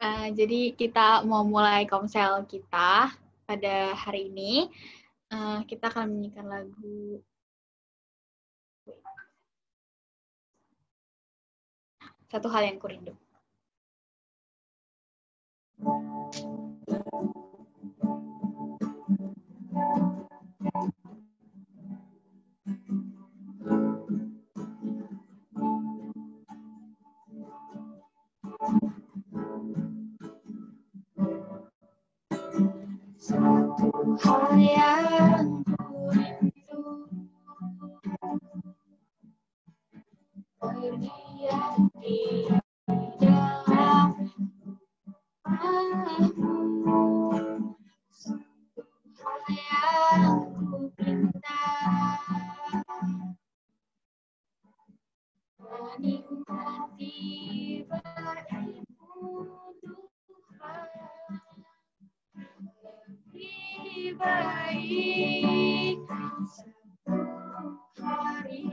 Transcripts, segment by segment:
Jadi kita mau mulai komsel kita pada hari ini. Kita akan menyanyikan lagu Satu Hal Yang Kurindu. Satu hal yang kurindu berdiam di dalam rumahmu. Satu hal yang kupinta menikmati berilmu Tuhan. Lebih baik satu hari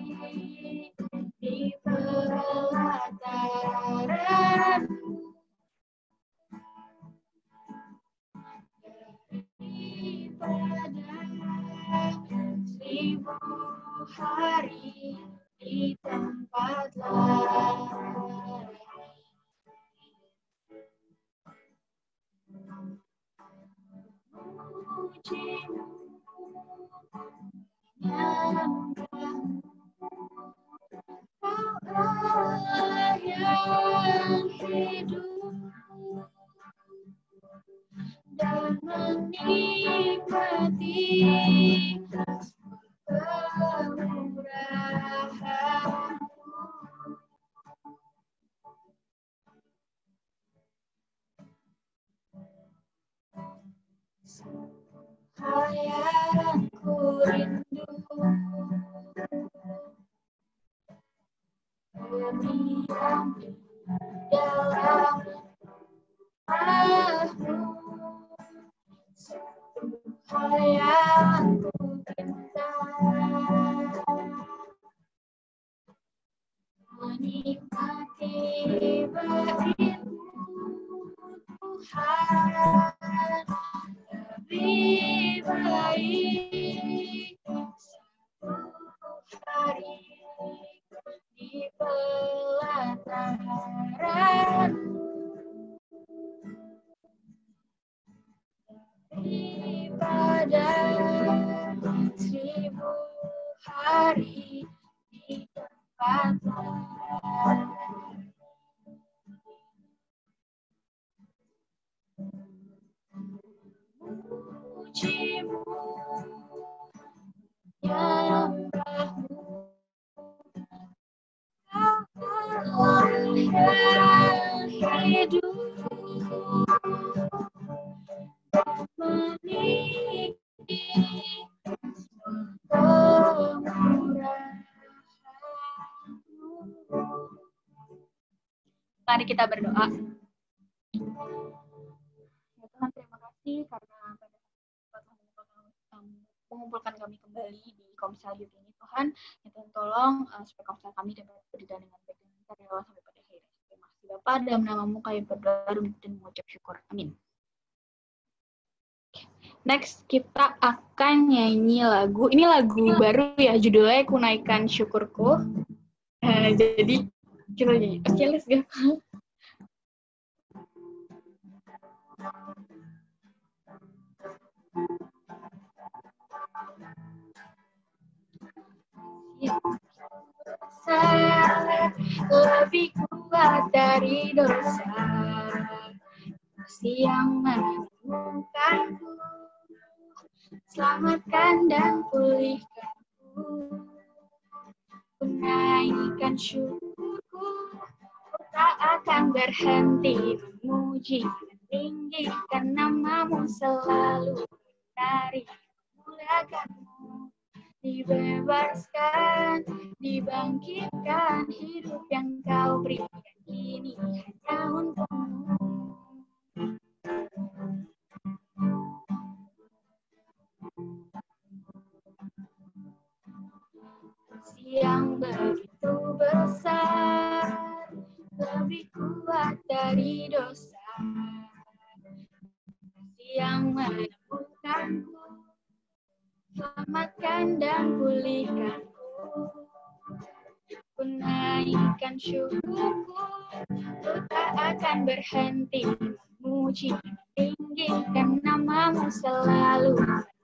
di pelataranmu daripada 1000 hari di tempat lain. Memujimu, menyembahmu, Kau Allah yang hidup dan menikmati kemurahan-Mu. Hal yang kurindu berdiam di dalam rumahmu. Satu hal yang kupinta menikmati berilmu Tuhan. Lebih baik satu hari di pelataranmu daripada 1000 hari di tempat lain. Memujimu, menyembahmu, Kau Allah yang hidup dan menikmati kemurahan-Mu. Mari kita berdoa. Ya Tuhan, terima kasih karena pada mengumpulkan kami kembali di Komsel Youth ini, Tuhan. Ya Tuhan, tolong supaya Komsel kami dapat berjalan dengan baik dan lancar ya Allah sampai pada akhir. Terima kasih Bapa, dalam namamu kami berdoa dan mengucap syukur. Amin. Next, kita akan nyanyi lagu. Ini lagu baru ya, judulnya Kunaikan Syukurku. Jadi, kita nyanyi. Oke, let's go. Lebih kuat dari dosa, kasih yang menemukanku, selamatkan dan pulihkanku. Kunaikan syukurku, ku tak akan berhenti memuji dan tinggikan namamu selalu, dari muliakanmu. Dibebaskan, dibangkitkan, hidup yang kau berikan kini hanya untukmu. Yang begitu besar, lebih kuat dari dosa, menemukanku, selamatkan dan pulihkanku. Ku naikkan syukurku, ku tak akan berhenti memuji, tinggikan namamu selalu,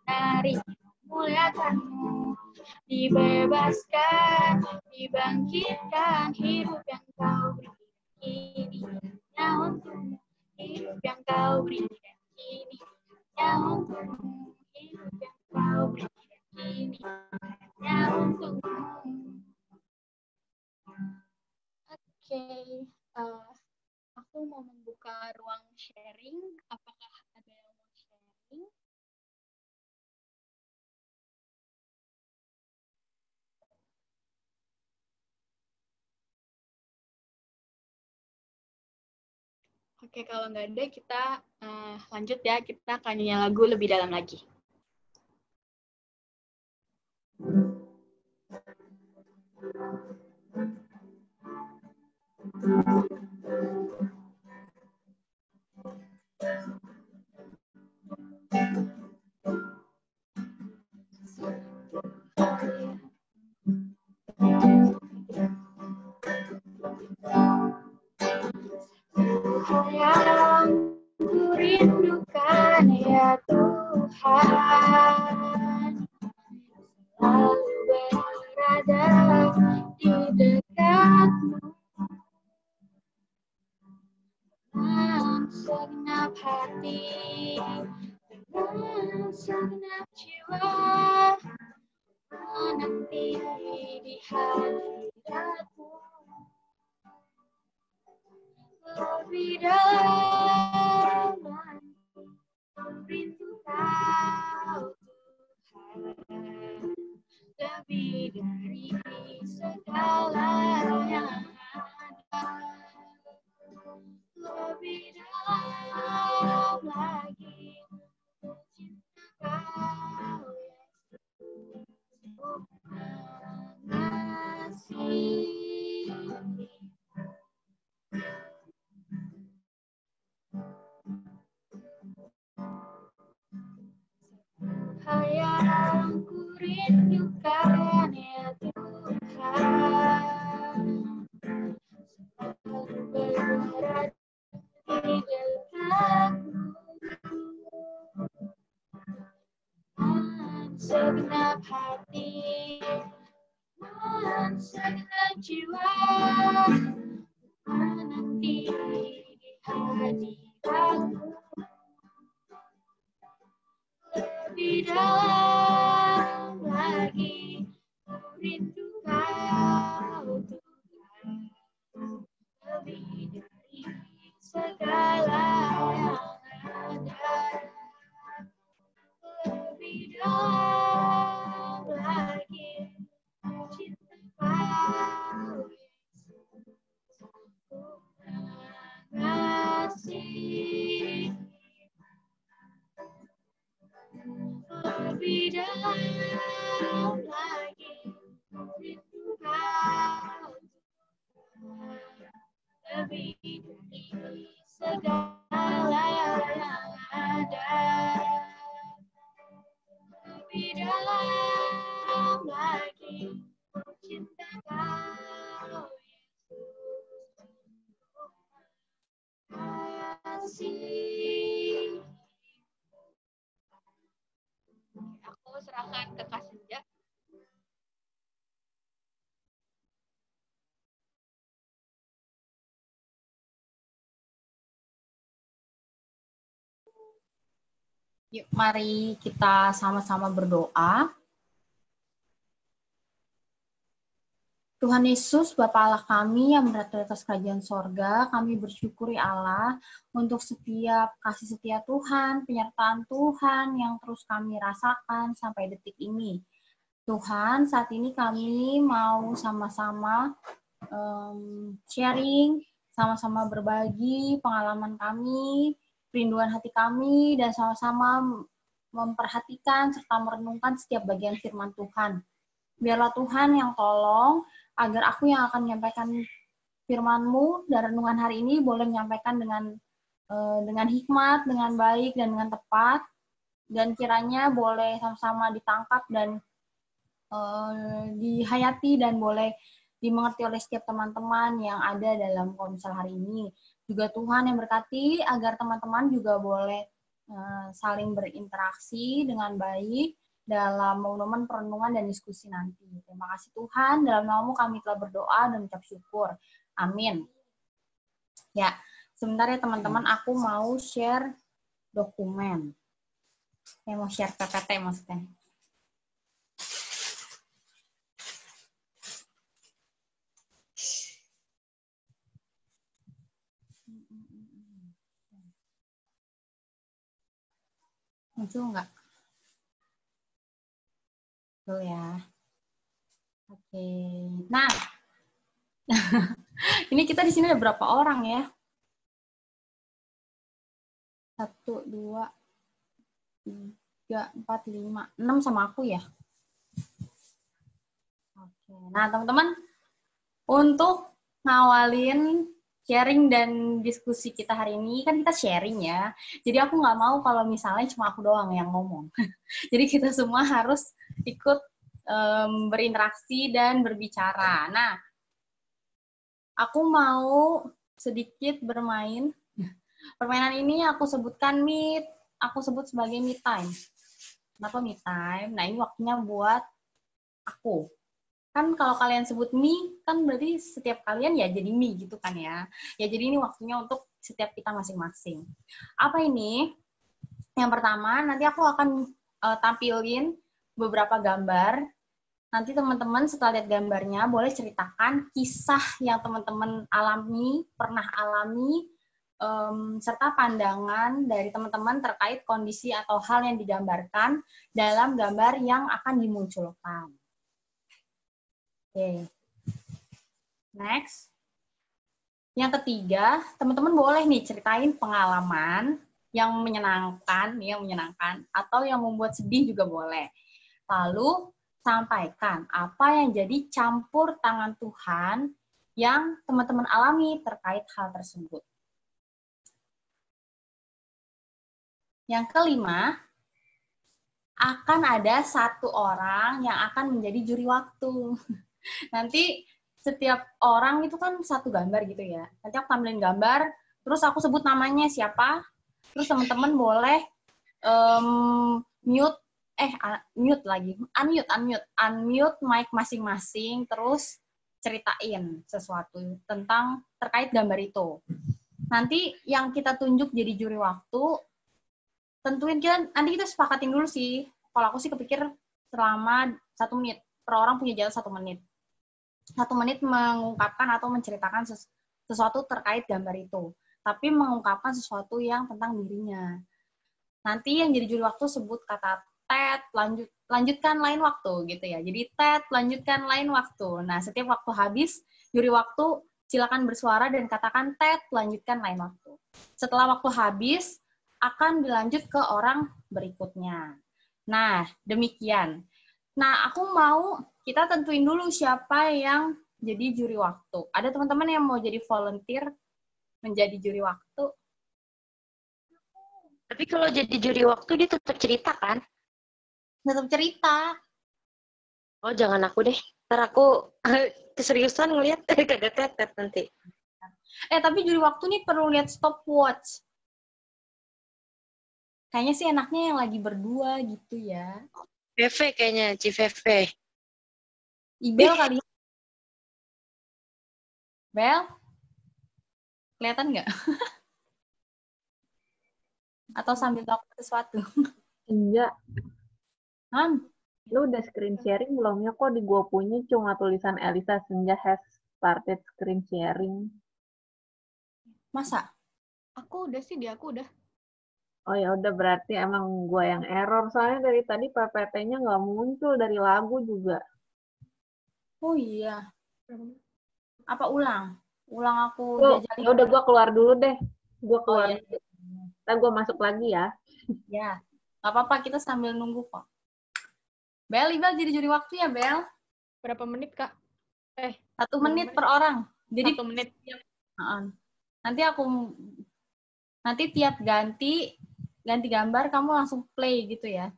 menari, muliakanmu. Dibebaskan, dibangkitkan, hidup yang kau beri kini hanya untukmu, hidup yang kau beri kini hanya untukmu, hidup yang kau beri kini hanya untukmu. Oke, aku mau membuka ruang sharing. Apakah ada yang mau sharing? Oke, kalau nggak ada, kita lanjut ya. Kita akan nyanyi lagu lebih dalam lagi. Yang ku rindukan ya Tuhan, selalu berada di dekatmu, dengan segenap hati, dengan segenap jiwa, menanti di hadiratmu. Lebih dalam lagi, rindu kau Tuhan, lebih dari segala yang ada. Lebih dalam lagi, cinta kau Yesus, mengasihi. Yang ku rindukan ya Tuhan, selalu berada di dekatmu, dengan segenap hati, dengan segenap jiwa, menanti di hadiratmu. Lebih dalam lagi, rindu kau Tuhan, lebih dari segala yang ada. Lebih dalam lagi, cinta kau Yesus, ku mengasihi. Lebih dalam lagi, rindu kau Tuhan, lebih dari segala yang ada. Lebih dalam lagi, cinta kau Yesus, kasih. Aku serahkan ke Kak Senja. Yuk, mari kita sama-sama berdoa. Tuhan Yesus, Bapa Allah kami yang berada di atas kerajaan sorga, kami bersyukur ya Allah untuk setiap kasih setia Tuhan, penyertaan Tuhan yang terus kami rasakan sampai detik ini. Tuhan, saat ini kami mau sama-sama sharing, sama-sama berbagi pengalaman kami, perinduan hati kami, dan sama-sama memperhatikan serta merenungkan setiap bagian firman Tuhan. Biarlah Tuhan yang tolong agar aku yang akan menyampaikan firman-Mu dan renungan hari ini boleh menyampaikan dengan hikmat, dengan baik, dan dengan tepat. dan kiranya boleh sama-sama ditangkap dan dihayati dan boleh dimengerti oleh setiap teman-teman yang ada dalam Komsel hari ini. Juga Tuhan yang berkati agar teman-teman juga boleh saling berinteraksi dengan baik dalam momen perenungan dan diskusi nanti. Terima kasih Tuhan, dalam nama-Mu kami telah berdoa dan ucap syukur. Amin. Ya, sebentar ya teman-teman, aku mau share dokumen. Saya mau share PPT maksudnya. Muncul nggak? Tuh ya. Oke. Nah, ini kita di sini ada berapa orang ya? 1, 2, 3, 4, 5, 6 sama aku ya. Oke. Nah, teman-teman, untuk ngawalin sharing dan diskusi kita hari ini, kan kita sharing ya. Jadi aku nggak mau kalau misalnya cuma aku doang yang ngomong. Jadi kita semua harus ikut berinteraksi dan berbicara. Nah, aku mau sedikit bermain. Permainan ini aku sebutkan aku sebut sebagai me time. Kenapa me time? Nah, ini waktunya buat aku. Kan kalau kalian sebut me, kan berarti setiap kalian ya jadi me gitu kan ya. Ya jadi ini waktunya untuk setiap kita masing-masing. Apa ini? Yang pertama, nanti aku akan tampilin beberapa gambar. Nanti teman-teman setelah lihat gambarnya, boleh ceritakan kisah yang teman-teman pernah alami, serta pandangan dari teman-teman terkait kondisi atau hal yang digambarkan dalam gambar yang akan dimunculkan. Oke. Next. Yang ketiga, teman-teman boleh nih ceritain pengalaman yang menyenangkan atau yang membuat sedih juga boleh. Lalu sampaikan apa yang jadi campur tangan Tuhan yang teman-teman alami terkait hal tersebut. Yang kelima, akan ada satu orang yang akan menjadi juri waktu. Nanti setiap orang itu kan satu gambar gitu ya. Nanti aku tampilin gambar, terus aku sebut namanya siapa, terus teman-teman boleh unmute mic masing-masing, terus ceritain sesuatu tentang terkait gambar itu. Nanti yang kita tunjuk jadi juri waktu, nanti kita sepakatin dulu sih. Kalau aku sih kepikir selama 1 menit. Per orang punya jatah 1 menit. 1 menit mengungkapkan atau menceritakan sesuatu terkait gambar itu. Tapi mengungkapkan sesuatu yang tentang dirinya. Nanti yang jadi juri waktu sebut kata Ted, lanjutkan lain waktu gitu ya. Jadi Ted, lanjutkan lain waktu. Nah, setiap waktu habis, juri waktu silakan bersuara dan katakan Ted, lanjutkan lain waktu. Setelah waktu habis, akan dilanjut ke orang berikutnya. Nah, demikian. Nah, aku mau kita tentuin dulu siapa yang jadi juri waktu. Ada teman-teman yang mau jadi volunteer menjadi juri waktu? Tapi kalau jadi juri waktu dia tetap cerita kan? Tetap cerita. Oh, jangan aku deh. Ntar aku keseriusan ngeliat kagak tetet nanti. Tapi juri waktu nih perlu lihat stopwatch. Kayaknya sih enaknya yang lagi berdua gitu ya. VV kayaknya, CVV. Ibel kali ya? Bel? Kelihatan nggak? Atau sambil melakukan sesuatu? Enggak. Lu udah screen sharing belum ya? Kok di gua punya cuma tulisan Elisa Senja has started screen sharing. Masa? Aku udah sih, aku udah. Oh ya udah berarti emang gua yang error. Soalnya dari tadi PPT-nya nggak muncul dari lagu juga. Oh iya. Apa ulang? Ulang aku Ya udah gua keluar dulu deh. Gua keluar. iya. Ntar gua masuk lagi ya. Ya. Nggak apa-apa, kita sambil nunggu kok. Bel, Ibel jadi juri waktu ya, Bel? Berapa menit, Kak? 1 menit per orang. Jadi 1 menit. Nanti tiap ganti ganti gambar, kamu langsung play gitu ya.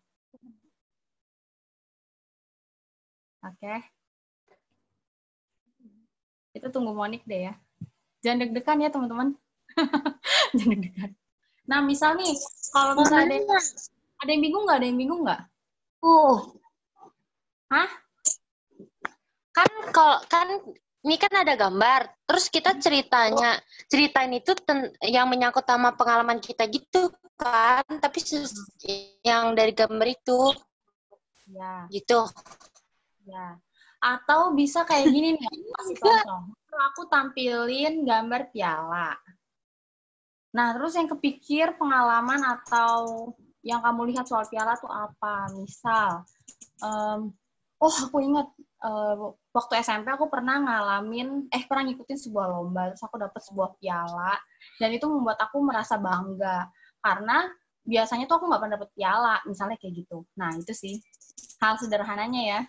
Oke. Itu tunggu Monik deh ya. Jangan deg-degan ya teman-teman. Jangan deg-degan. Nah, misal nih, kalau misalnya ada yang bingung nggak? Ada yang bingung nggak? Hah? Kan ini kan ada gambar, terus kita ceritain itu yang menyangkut sama pengalaman kita gitu kan, tapi yang dari gambar itu Ya. gitu. Ya. Atau bisa kayak gini nih, aku kasih contoh. Aku tampilin gambar piala. Nah, terus yang kepikir pengalaman atau yang kamu lihat soal piala tuh apa? Misal, aku ingat waktu SMP aku pernah pernah ngikutin sebuah lomba, terus aku dapet sebuah piala, dan itu membuat aku merasa bangga. Karena biasanya tuh aku nggak pernah dapet piala, misalnya kayak gitu. Nah, itu sih hal sederhananya ya.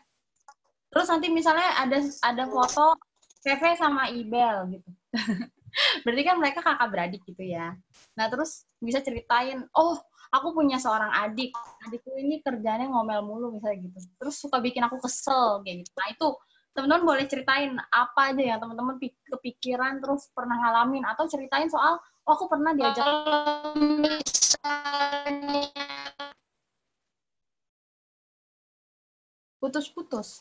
Terus nanti misalnya ada foto Feve sama Ibel gitu. Berarti kan mereka kakak beradik gitu ya. Nah, terus bisa ceritain, aku punya seorang adik. Adikku ini kerjanya ngomel mulu misalnya gitu. Terus suka bikin aku kesel kayak gitu. Nah, itu teman-teman boleh ceritain apa aja yang teman-teman kepikiran terus pernah ngalamin, atau ceritain soal aku pernah diajak. Kalau misalnya Putus-putus.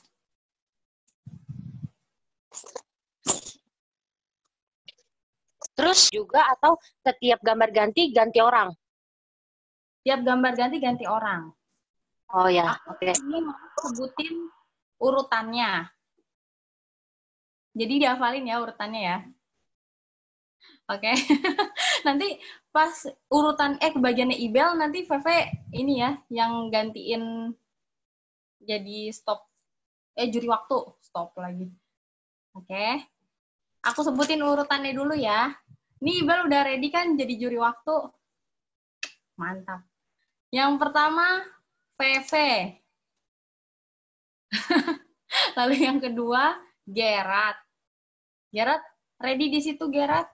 terus juga atau setiap gambar ganti orang. Tiap gambar ganti orang. Oh ya, Oke. Ini mau sebutin urutannya. Jadi dihafalin ya urutannya ya. Oke. Nanti pas urutan kebagiannya Ibel, nanti Veve ini ya yang gantiin jadi juri waktu. Stop lagi. Oke. Aku sebutin urutannya dulu ya. Ini Ibel udah ready kan jadi juri waktu? Mantap. Yang pertama Veve. Lalu yang kedua Gerat. Gerat, ready di situ Gerat?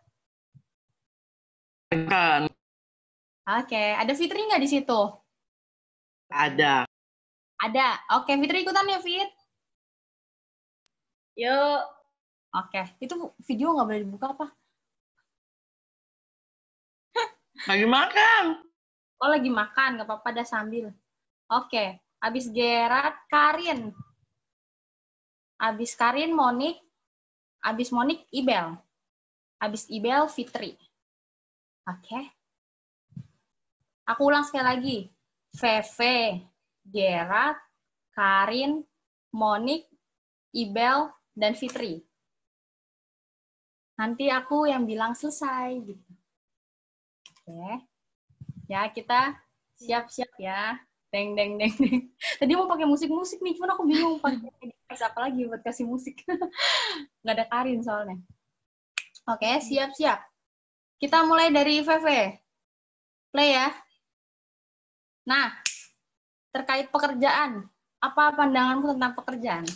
Kan. Oke, ada Fitri nggak di situ? Ada. Ada. Oke, Fitri ikutan ya, Fit? Yuk. Oke, itu video nggak boleh dibuka apa? Lagi makan. Oh, lagi makan, nggak apa-apa, ada sambil. Oke, habis Gerat, Karin. Habis Karin, Monik. Habis Monik, Ibel. Habis Ibel, Fitri. Oke. Aku ulang sekali lagi. Veve, Gerat, Karin, Monik, Ibel, dan Fitri. Nanti aku yang bilang selesai. Gitu. Oke. Ya, kita siap-siap ya. Deng, deng, deng, deng. Tadi mau pakai musik-musik nih, cuman aku bingung pakai apa lagi buat kasih musik. Nggak ada Karin soalnya. Oke, siap-siap. Kita mulai dari Veve. Play ya. Nah, terkait pekerjaan. Apa pandanganmu tentang pekerjaan?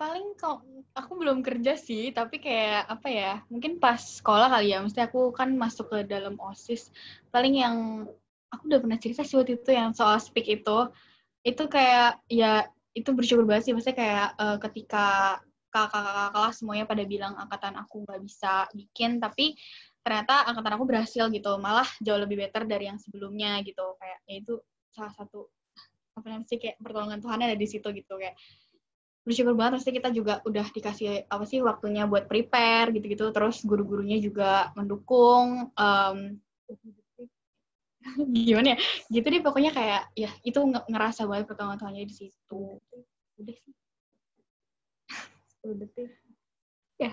Paling kok aku belum kerja sih, tapi kayak apa ya, mungkin pas sekolah kali ya, mesti aku kan masuk ke dalam OSIS. Paling yang aku udah pernah cerita sih waktu itu yang soal speak itu kayak ya itu bersyukur banget sih, maksudnya kayak ketika kakak-kakak kelas semuanya pada bilang angkatan aku nggak bisa bikin, tapi ternyata angkatan aku berhasil gitu, malah jauh lebih better dari yang sebelumnya gitu, kayak ya itu salah satu apa namanya sih, kayak pertolongan Tuhan ada di situ gitu, kayak bersyukur banget. Pasti kita juga udah dikasih apa sih waktunya buat prepare gitu-gitu, terus guru-gurunya juga mendukung, gimana ya gitu deh pokoknya, kayak ya itu ngerasa banget pertolongan Tuhannya di situ. Udah sih 10 detik ya.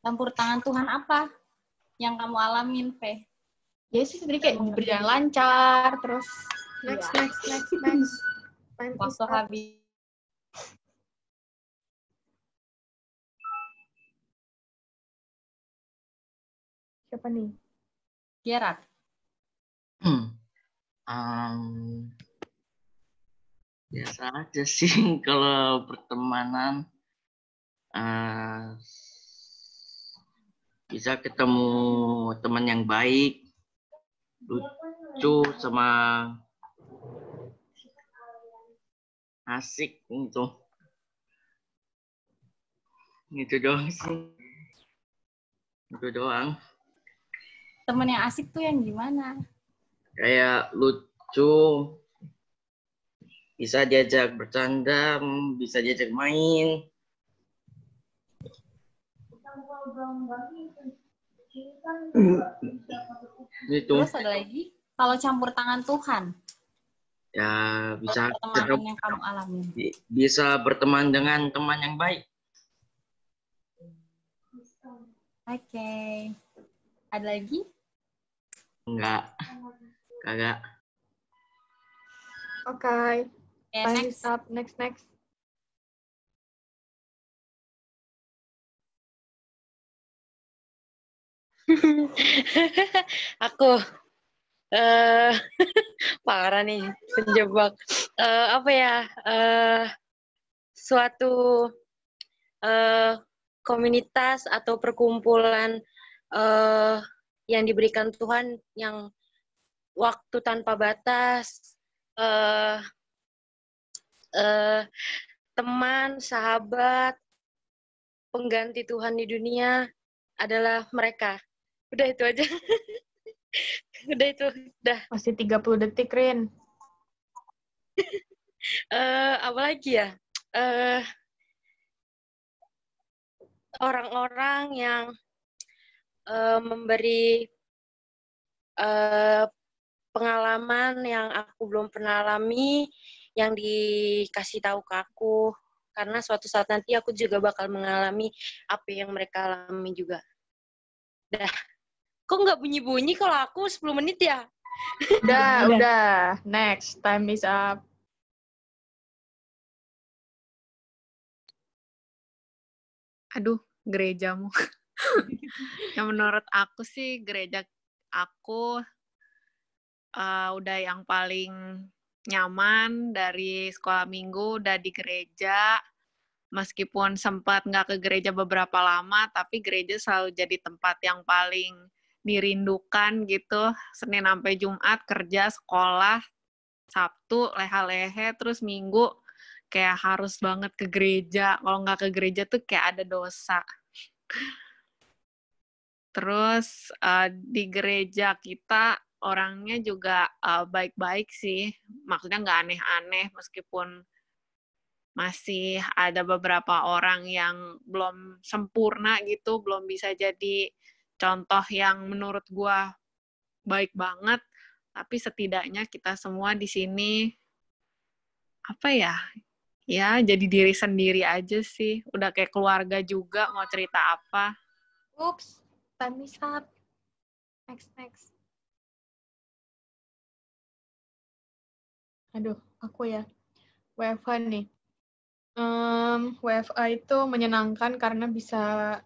Campur tangan Tuhan apa yang kamu alamin, Pe? Ya sih sebenarnya kayak berjalan lancar, terus Next. Waktu habis. siapa nih? Gerat. Biasa aja sih kalau pertemanan. bisa ketemu teman yang baik, lucu sama asik gitu. Gitu doang sih. Itu doang. Temen yang asik tuh yang gimana? Kayak lucu, bisa diajak bercanda, bisa diajak main. Gitu. Terus ada lagi, kalau campur tangan Tuhan, Ya bisa pertemanan yang kamu alami. bisa berteman dengan teman yang baik. Oke. Ada lagi? Enggak. Kagak. Okay. Ya, Time next. is up. Next. Aku parah nih, penjebak. Apa ya? Suatu komunitas atau perkumpulan yang diberikan Tuhan, yang waktu tanpa batas, teman, sahabat, pengganti Tuhan di dunia adalah mereka. Udah itu aja. Udah. Masih 30 detik, Rin. Apa lagi ya? Orang-orang yang memberi pengalaman yang aku belum pernah alami, yang dikasih tahu ke aku, karena suatu saat nanti aku juga bakal mengalami apa yang mereka alami juga. Dah. Kok nggak bunyi-bunyi kalau aku 10 menit ya? Udah. Next. Time is up. Aduh, gerejamu. Yang menurut aku sih, gereja aku udah yang paling nyaman dari sekolah minggu, udah di gereja. Meskipun sempat nggak ke gereja beberapa lama, tapi gereja selalu jadi tempat yang paling dirindukan gitu. Senin sampai Jumat kerja, sekolah, Sabtu leha-lehe, terus Minggu kayak harus banget ke gereja. Kalau nggak ke gereja tuh kayak ada dosa. Terus di gereja kita orangnya juga baik-baik sih. Maksudnya nggak aneh-aneh, meskipun masih ada beberapa orang yang belum sempurna gitu, belum bisa jadi contoh yang menurut gua baik banget, tapi setidaknya kita semua di sini apa ya? Ya, jadi diri sendiri aja sih. Udah kayak keluarga juga, mau cerita apa. Oops. Time is up. Next. Aduh, aku ya. WFH nih. WFH itu menyenangkan karena bisa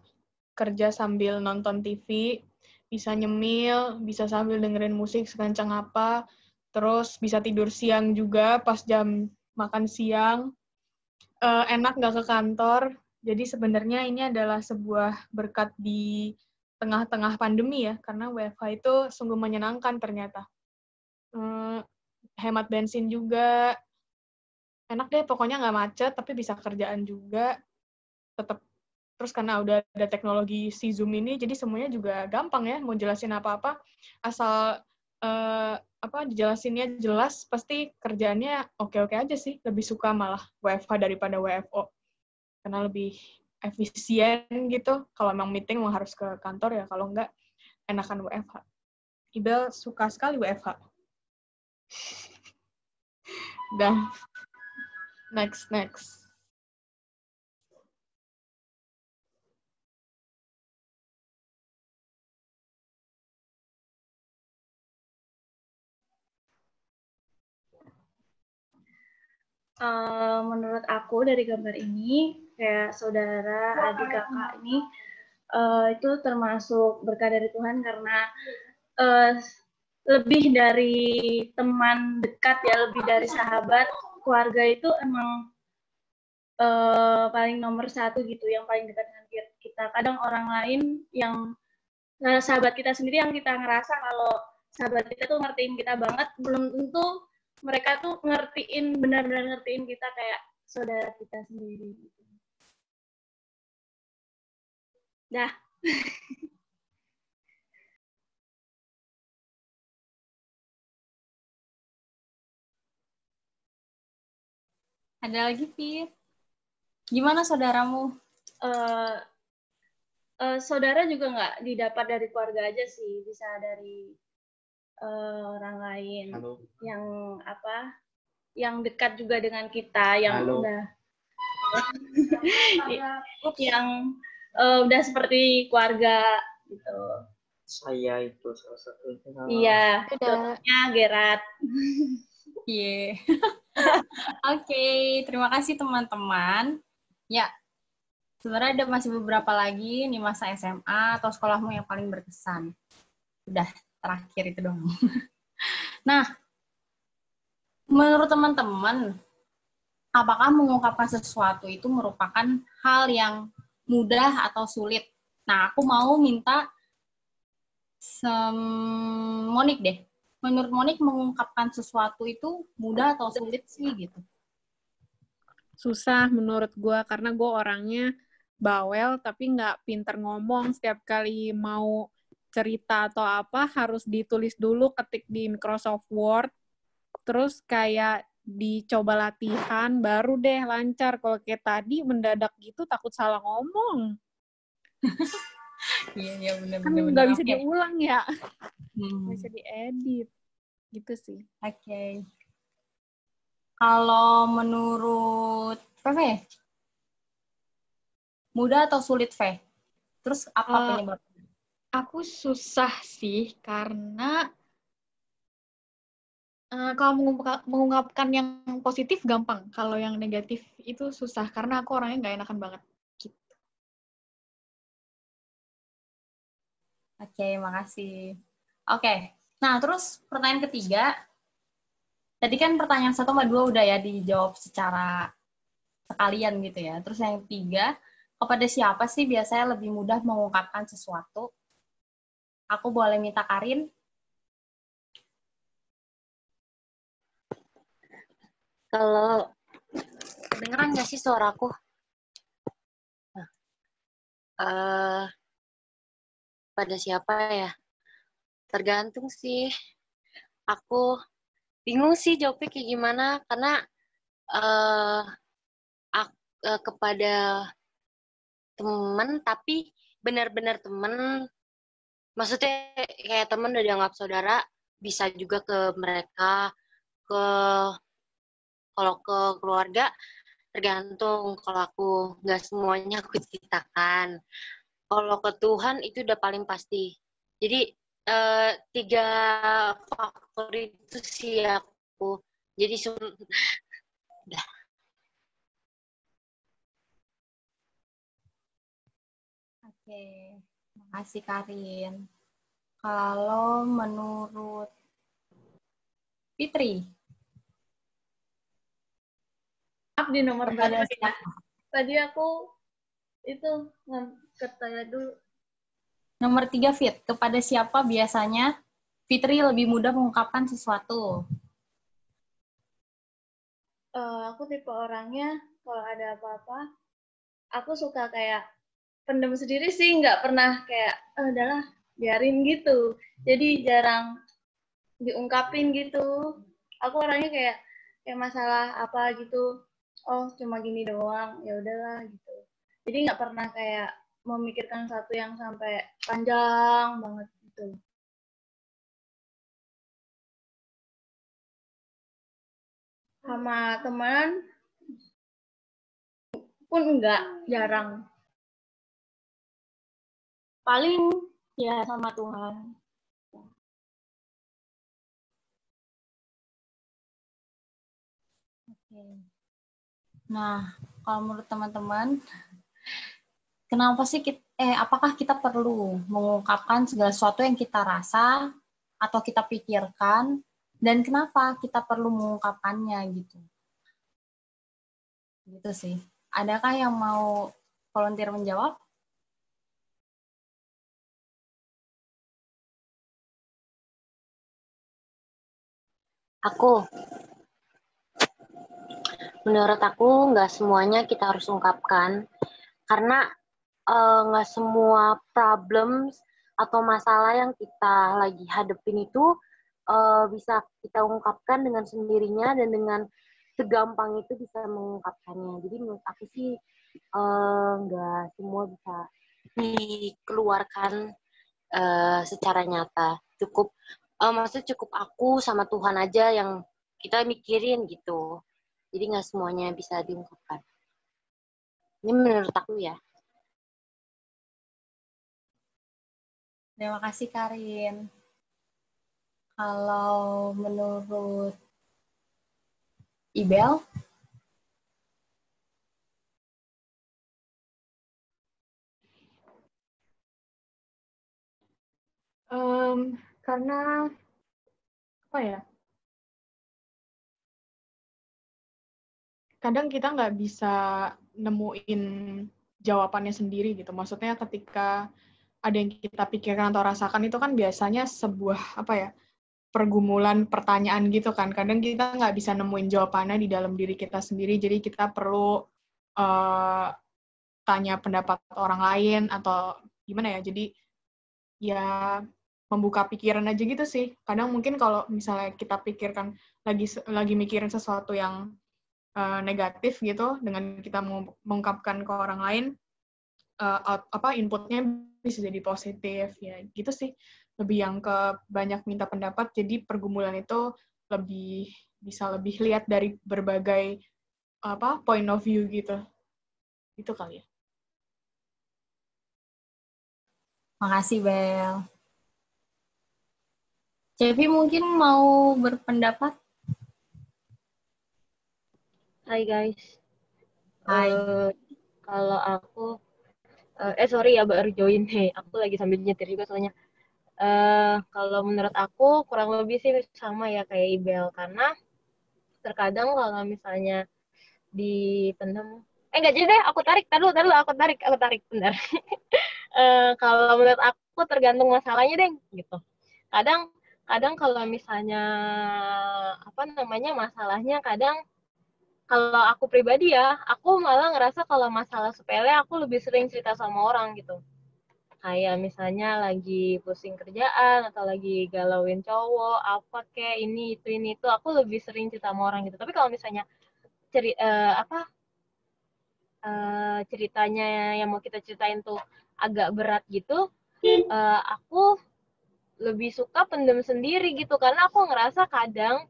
kerja sambil nonton TV, bisa nyemil, bisa sambil dengerin musik sekencang apa, terus bisa tidur siang juga pas jam makan siang. Enak nggak ke kantor, jadi sebenarnya ini adalah sebuah berkat di tengah-tengah pandemi ya, karena WFH itu sungguh menyenangkan ternyata. Hemat bensin juga, enak deh, pokoknya nggak macet, tapi bisa kerjaan juga, tetap. Terus karena udah ada teknologi si Zoom ini, jadi semuanya juga gampang ya, mau jelasin apa-apa, asal dijelasinnya jelas, pasti kerjaannya oke-oke aja sih. Lebih suka malah WFH daripada WFO, karena lebih efisien gitu. Kalau emang meeting mau harus ke kantor ya, kalau enggak, enakan WFH. Ibel suka sekali WFH. Dan next. Menurut aku dari gambar ini, kayak saudara, adik, kakak ini itu termasuk berkah dari Tuhan karena lebih dari teman dekat ya, lebih dari sahabat, keluarga itu emang paling nomor satu gitu, yang paling dekat dengan kita. Kadang orang lain yang sahabat kita sendiri yang kita ngerasa kalau sahabat kita tuh ngertiin kita banget, belum tentu mereka tuh benar-benar ngertiin kita kayak saudara kita sendiri. Dah. Ada lagi, Fit? Gimana saudaramu? Saudara juga nggak didapat dari keluarga aja sih, bisa dari orang lain. Halo. Yang dekat juga dengan kita, yang Halo. udah yang udah seperti keluarga gitu. Saya itu salah satunya. Iya, contohnya Gerat. Iya. Oke, terima kasih teman-teman. Ya, sebenarnya ada masih beberapa lagi nih masa SMA atau sekolahmu yang paling berkesan. Udah, terakhir itu dong. Nah, menurut teman-teman, apakah mengungkapkan sesuatu itu merupakan hal yang mudah atau sulit? Nah, aku mau minta Monik deh. Menurut Monik, mengungkapkan sesuatu itu mudah atau sulit sih gitu? Susah menurut gue, karena gue orangnya bawel, tapi nggak pinter ngomong. Setiap kali mau cerita atau apa, harus ditulis dulu, ketik di Microsoft Word, terus kayak dicoba latihan, baru deh lancar. Kalau kayak tadi, mendadak gitu, takut salah ngomong. Iya, benar-benar. Kan nggak bisa diulang ya. Nggak bisa diedit. Gitu sih. Oke. Kalau menurut Feve, mudah atau sulit, Fe? Terus apa penyebabnya? Aku susah sih, karena kalau mengungkapkan yang positif gampang. Kalau yang negatif itu susah, karena aku orangnya nggak enakan banget. Gitu. Oke, makasih. Oke, nah terus pertanyaan ketiga. Tadi kan pertanyaan 1 sama 2 udah ya dijawab secara sekalian gitu ya. Terus yang 3, kepada siapa sih biasanya lebih mudah mengungkapkan sesuatu? Aku boleh minta Karin? Kalau kedengeran nggak sih suaraku? Pada siapa ya? Tergantung sih. Aku bingung sih jawabnya kayak gimana, karena kepada teman, tapi benar-benar teman, maksudnya kayak teman udah dianggap saudara, bisa juga ke mereka, kalau ke keluarga tergantung. Kalau aku nggak semuanya aku ceritakan. Kalau ke Tuhan itu udah paling pasti. Jadi 3 faktor itu sih aku. Jadi udah. Oke, makasih Karin. Kalau menurut Fitri? Maaf, di nomor Kepada berapa ya? Tadi aku itu ketanya dulu. Nomor 3, Fit. Kepada siapa biasanya Fitri lebih mudah mengungkapkan sesuatu? Aku tipe orangnya kalau ada apa-apa, aku suka kayak pendem sendiri sih, nggak pernah kayak udahlah biarin gitu. Jadi jarang diungkapin gitu. Aku orangnya kayak masalah apa gitu, oh cuma gini doang, ya udahlah gitu. Jadi nggak pernah kayak memikirkan satu yang sampai panjang banget gitu. Sama teman pun enggak, jarang. Paling ya sama Tuhan. Oke. Nah, kalau menurut teman-teman, kenapa sih apakah kita perlu mengungkapkan segala sesuatu yang kita rasa atau kita pikirkan, dan kenapa kita perlu mengungkapkannya gitu? Gitu sih. Adakah yang mau volunteer menjawab? Menurut aku nggak semuanya kita harus ungkapkan, karena nggak semua problem atau masalah yang kita lagi hadepin itu bisa kita ungkapkan dengan sendirinya dan dengan segampang itu bisa mengungkapkannya. Jadi menurut aku sih nggak semua bisa dikeluarkan secara nyata. Maksudnya cukup aku sama Tuhan aja yang kita mikirin gitu. Jadi nggak semuanya bisa diungkapkan. Ini menurut aku ya. Terima kasih Karin. Kalau menurut Ibel? Karena apa ya? Kadang kita nggak bisa nemuin jawabannya sendiri gitu. Maksudnya ketika ada yang kita pikirkan atau rasakan itu kan biasanya sebuah apa ya, pergumulan pertanyaan gitu kan. Kadang kita nggak bisa nemuin jawabannya di dalam diri kita sendiri, jadi kita perlu tanya pendapat orang lain atau gimana ya. Jadi ya membuka pikiran aja gitu sih. Kadang mungkin kalau misalnya kita pikirkan lagi mikirin sesuatu yang negatif gitu, dengan kita mengungkapkan ke orang lain, inputnya bisa jadi positif ya gitu sih. Lebih yang ke banyak minta pendapat, jadi pergumulan itu bisa lebih lihat dari berbagai point of view gitu. Itu kali ya. Makasih Bel. Cevi mungkin mau berpendapat? Hai guys. Hai. Kalau aku, sorry ya baru join nih. Aku lagi sambil nyetir juga soalnya. Kalau menurut aku kurang lebih sih sama ya kayak Ibel, karena terkadang kalau misalnya dipendam, nggak jadi deh, aku tarik, aku tarik, bentar. Kalau menurut aku tergantung masalahnya deh, gitu. Kadang kalau misalnya masalahnya kalau aku pribadi ya, aku malah ngerasa kalau masalah sepele aku lebih sering cerita sama orang gitu. Kayak misalnya lagi pusing kerjaan atau lagi galauin cowok, apa kayak ini itu, aku lebih sering cerita sama orang gitu. Tapi kalau misalnya ceritanya yang mau kita ceritain tuh agak berat gitu, aku lebih suka pendem sendiri gitu, karena aku ngerasa kadang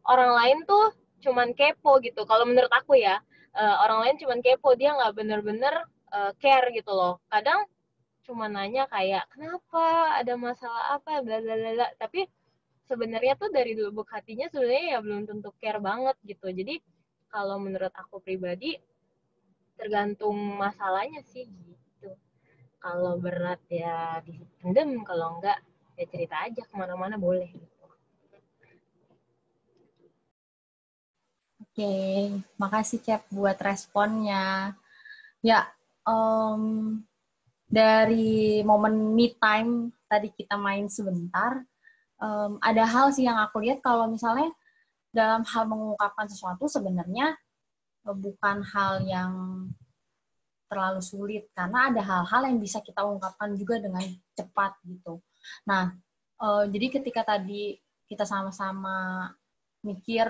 orang lain tuh cuman kepo gitu. Kalau menurut aku ya, orang lain cuman kepo, dia nggak bener-bener care gitu loh. Kadang cuma nanya kayak kenapa, ada masalah apa, bla bla bla. Tapi sebenarnya tuh dari lubuk hatinya sebenarnya ya belum tentu care banget gitu. Jadi kalau menurut aku pribadi tergantung masalahnya sih gitu. Kalau berat ya dipendem, kalau enggak ya cerita aja kemana-mana boleh gitu. Oke, makasih Cep buat responnya. Ya, dari momen me time tadi kita main sebentar, ada hal sih yang aku lihat kalau misalnya dalam hal mengungkapkan sesuatu sebenarnya bukan hal yang terlalu sulit, karena ada hal-hal yang bisa kita ungkapkan juga dengan cepat gitu. Nah, jadi ketika tadi kita sama-sama mikir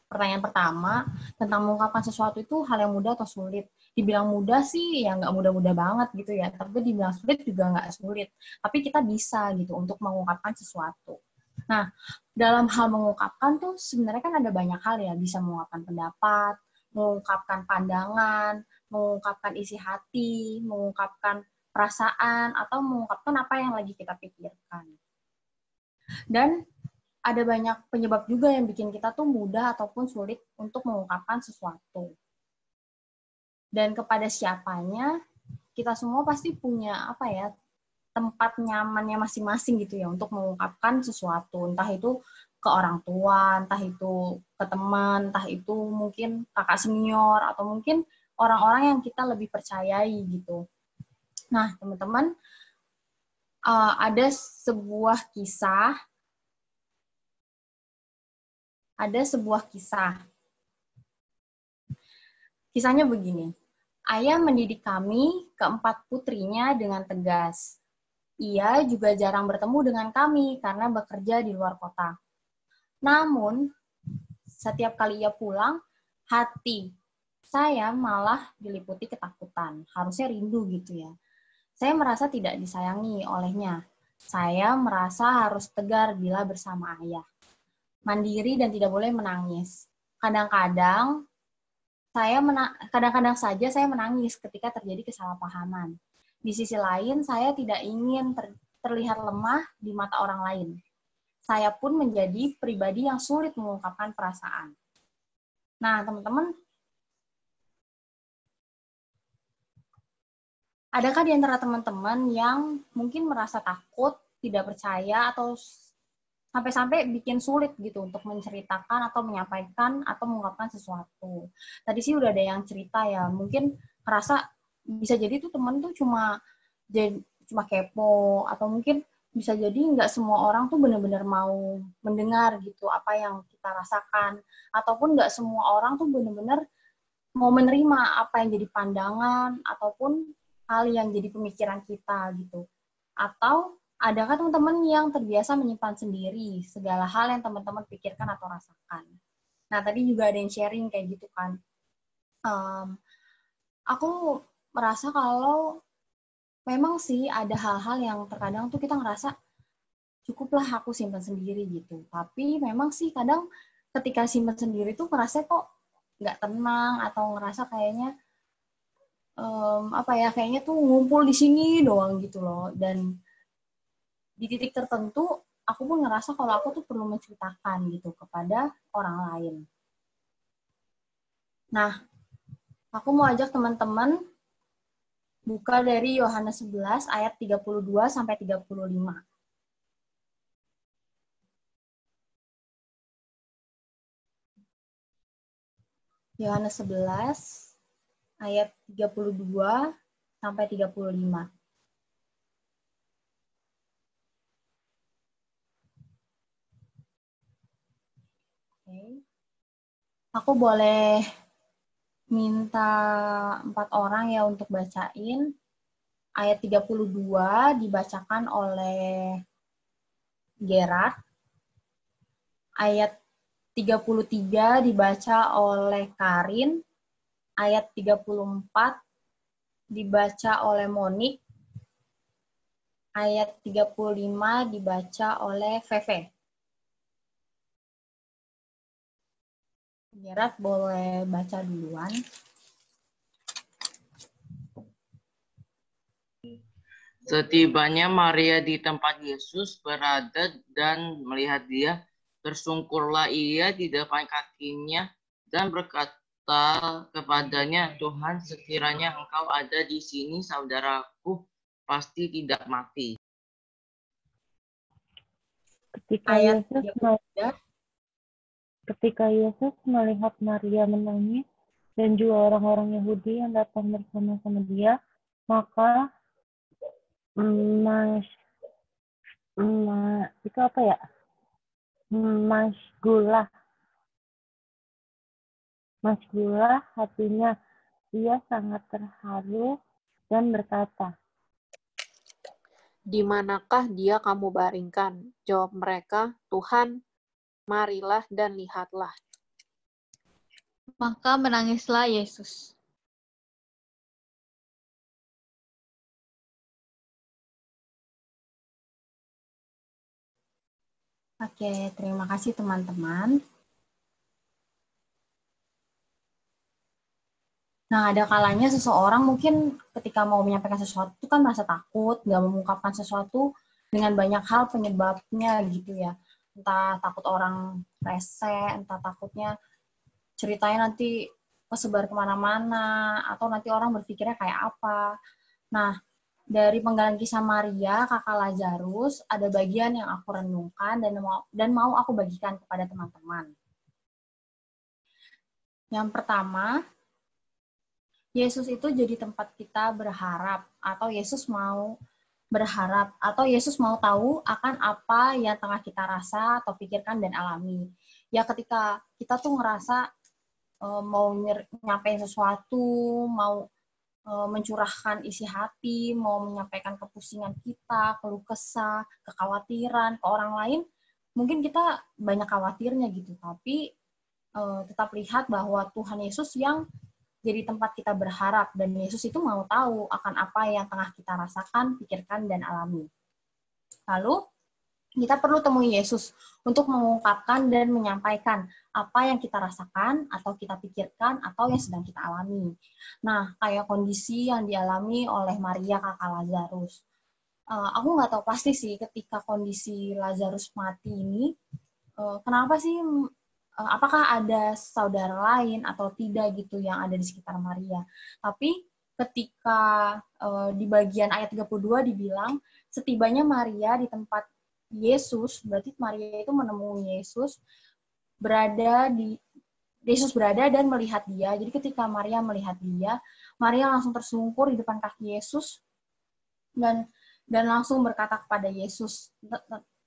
pertanyaan pertama tentang mengungkapkan sesuatu itu hal yang mudah atau sulit. Dibilang mudah sih ya nggak mudah-mudah banget gitu ya, tapi dibilang sulit juga nggak sulit. Tapi kita bisa gitu untuk mengungkapkan sesuatu. Nah, dalam hal mengungkapkan tuh sebenarnya kan ada banyak hal ya, bisa mengungkapkan pendapat, mengungkapkan pandangan, mengungkapkan isi hati, mengungkapkan perasaan, atau mengungkapkan apa yang lagi kita pikirkan. Dan ada banyak penyebab juga yang bikin kita tuh mudah ataupun sulit untuk mengungkapkan sesuatu. Dan kepada siapanya, kita semua pasti punya tempat nyamannya masing-masing gitu ya untuk mengungkapkan sesuatu. Entah itu ke orang tua, entah itu ke teman, entah itu mungkin kakak senior, atau mungkin orang-orang yang kita lebih percayai gitu. Nah, teman-teman, ada sebuah kisah ada sebuah kisah. Kisahnya begini. Ayah mendidik kami, keempat putrinya, dengan tegas. Ia juga jarang bertemu dengan kami karena bekerja di luar kota. Namun, setiap kali ia pulang, hati saya malah diliputi ketakutan. Harusnya rindu gitu ya. Saya merasa tidak disayangi olehnya. Saya merasa harus tegar bila bersama ayah. Mandiri dan tidak boleh menangis. Kadang-kadang saja saya menangis ketika terjadi kesalahpahaman. Di sisi lain, saya tidak ingin terlihat lemah di mata orang lain. Saya pun menjadi pribadi yang sulit mengungkapkan perasaan. Nah, teman-teman, adakah di antara teman-teman yang mungkin merasa takut, tidak percaya, atau sampai-sampai bikin sulit gitu untuk menceritakan atau menyampaikan atau mengungkapkan sesuatu? Tadi sih udah ada yang cerita ya, mungkin ngerasa bisa jadi tuh teman tuh cuma kepo, atau mungkin bisa jadi nggak semua orang tuh benar-benar mau mendengar gitu apa yang kita rasakan, ataupun nggak semua orang tuh benar-benar mau menerima apa yang jadi pandangan ataupun hal yang jadi pemikiran kita gitu. Atau adakah teman-teman yang terbiasa menyimpan sendiri segala hal yang teman-teman pikirkan atau rasakan? Nah, tadi juga ada yang sharing kayak gitu kan. Aku merasa kalau memang sih ada hal-hal yang terkadang tuh kita ngerasa cukuplah aku simpan sendiri gitu. Tapi memang sih kadang ketika simpan sendiri tuh ngerasa kok nggak tenang atau ngerasa kayaknya kayaknya tuh ngumpul di sini doang gitu loh. Dan di titik tertentu aku pun ngerasa kalau aku tuh perlu menceritakan gitu kepada orang lain. Nah, aku mau ajak teman-teman buka dari Yohanes 11 ayat 32 sampai 35. Yohanes 11 ayat 32 sampai 35. Oke. Aku boleh minta 4 orang ya untuk bacain. Ayat 32 dibacakan oleh Gerard. Ayat 33 dibaca oleh Karin. Ayat 34 dibaca oleh Monik. Ayat 35 dibaca oleh Feve. Gerard boleh baca duluan. Setibanya Maria di tempat Yesus berada dan melihat dia, tersungkurlah ia di depan kakinya dan berkata kepadanya, Tuhan, sekiranya engkau ada di sini, saudaraku pasti tidak mati. Ketika Yesus melihat Maria menangis dan juga orang-orang Yahudi yang datang bersama-sama dia, maka masgulah hatinya. Ia sangat terharu dan berkata, "Di manakah dia kamu baringkan?" Jawab mereka, "Tuhan, marilah dan lihatlah." Maka menangislah Yesus. Oke, terima kasih teman-teman. Nah, ada kalanya seseorang mungkin ketika mau menyampaikan sesuatu kan merasa takut, nggak mengungkapkan sesuatu dengan banyak hal penyebabnya gitu ya. Entah takut orang rese, entah takutnya ceritanya nanti kesebar kemana-mana, atau nanti orang berpikirnya kayak apa. Nah, dari penggalan kisah Maria, kakak Lazarus, ada bagian yang aku renungkan dan mau aku bagikan kepada teman-teman. Yang pertama, Yesus itu jadi tempat kita berharap, atau Yesus mau berharap, atau Yesus mau tahu akan apa yang tengah kita rasa atau pikirkan dan alami. Ya ketika kita tuh ngerasa mau nyampein sesuatu, mau mencurahkan isi hati, mau menyampaikan kepusingan kita, keluh kesah, kekhawatiran ke orang lain, mungkin kita banyak khawatirnya gitu, tapi tetap lihat bahwa Tuhan Yesus yang jadi tempat kita berharap, dan Yesus itu mau tahu akan apa yang tengah kita rasakan, pikirkan, dan alami. Lalu, kita perlu temui Yesus untuk mengungkapkan dan menyampaikan apa yang kita rasakan, atau kita pikirkan, atau yang sedang kita alami. Nah, kayak kondisi yang dialami oleh Maria kakak Lazarus. Aku nggak tahu pasti sih ketika kondisi Lazarus mati ini, kenapa sih, apakah ada saudara lain atau tidak gitu yang ada di sekitar Maria. Tapi ketika di bagian ayat 32 dibilang, setibanya Maria di tempat Yesus, berarti Maria itu menemui Yesus, Yesus berada dan melihat dia. Jadi ketika Maria melihat dia, Maria langsung tersungkur di depan kaki Yesus dan langsung berkata kepada Yesus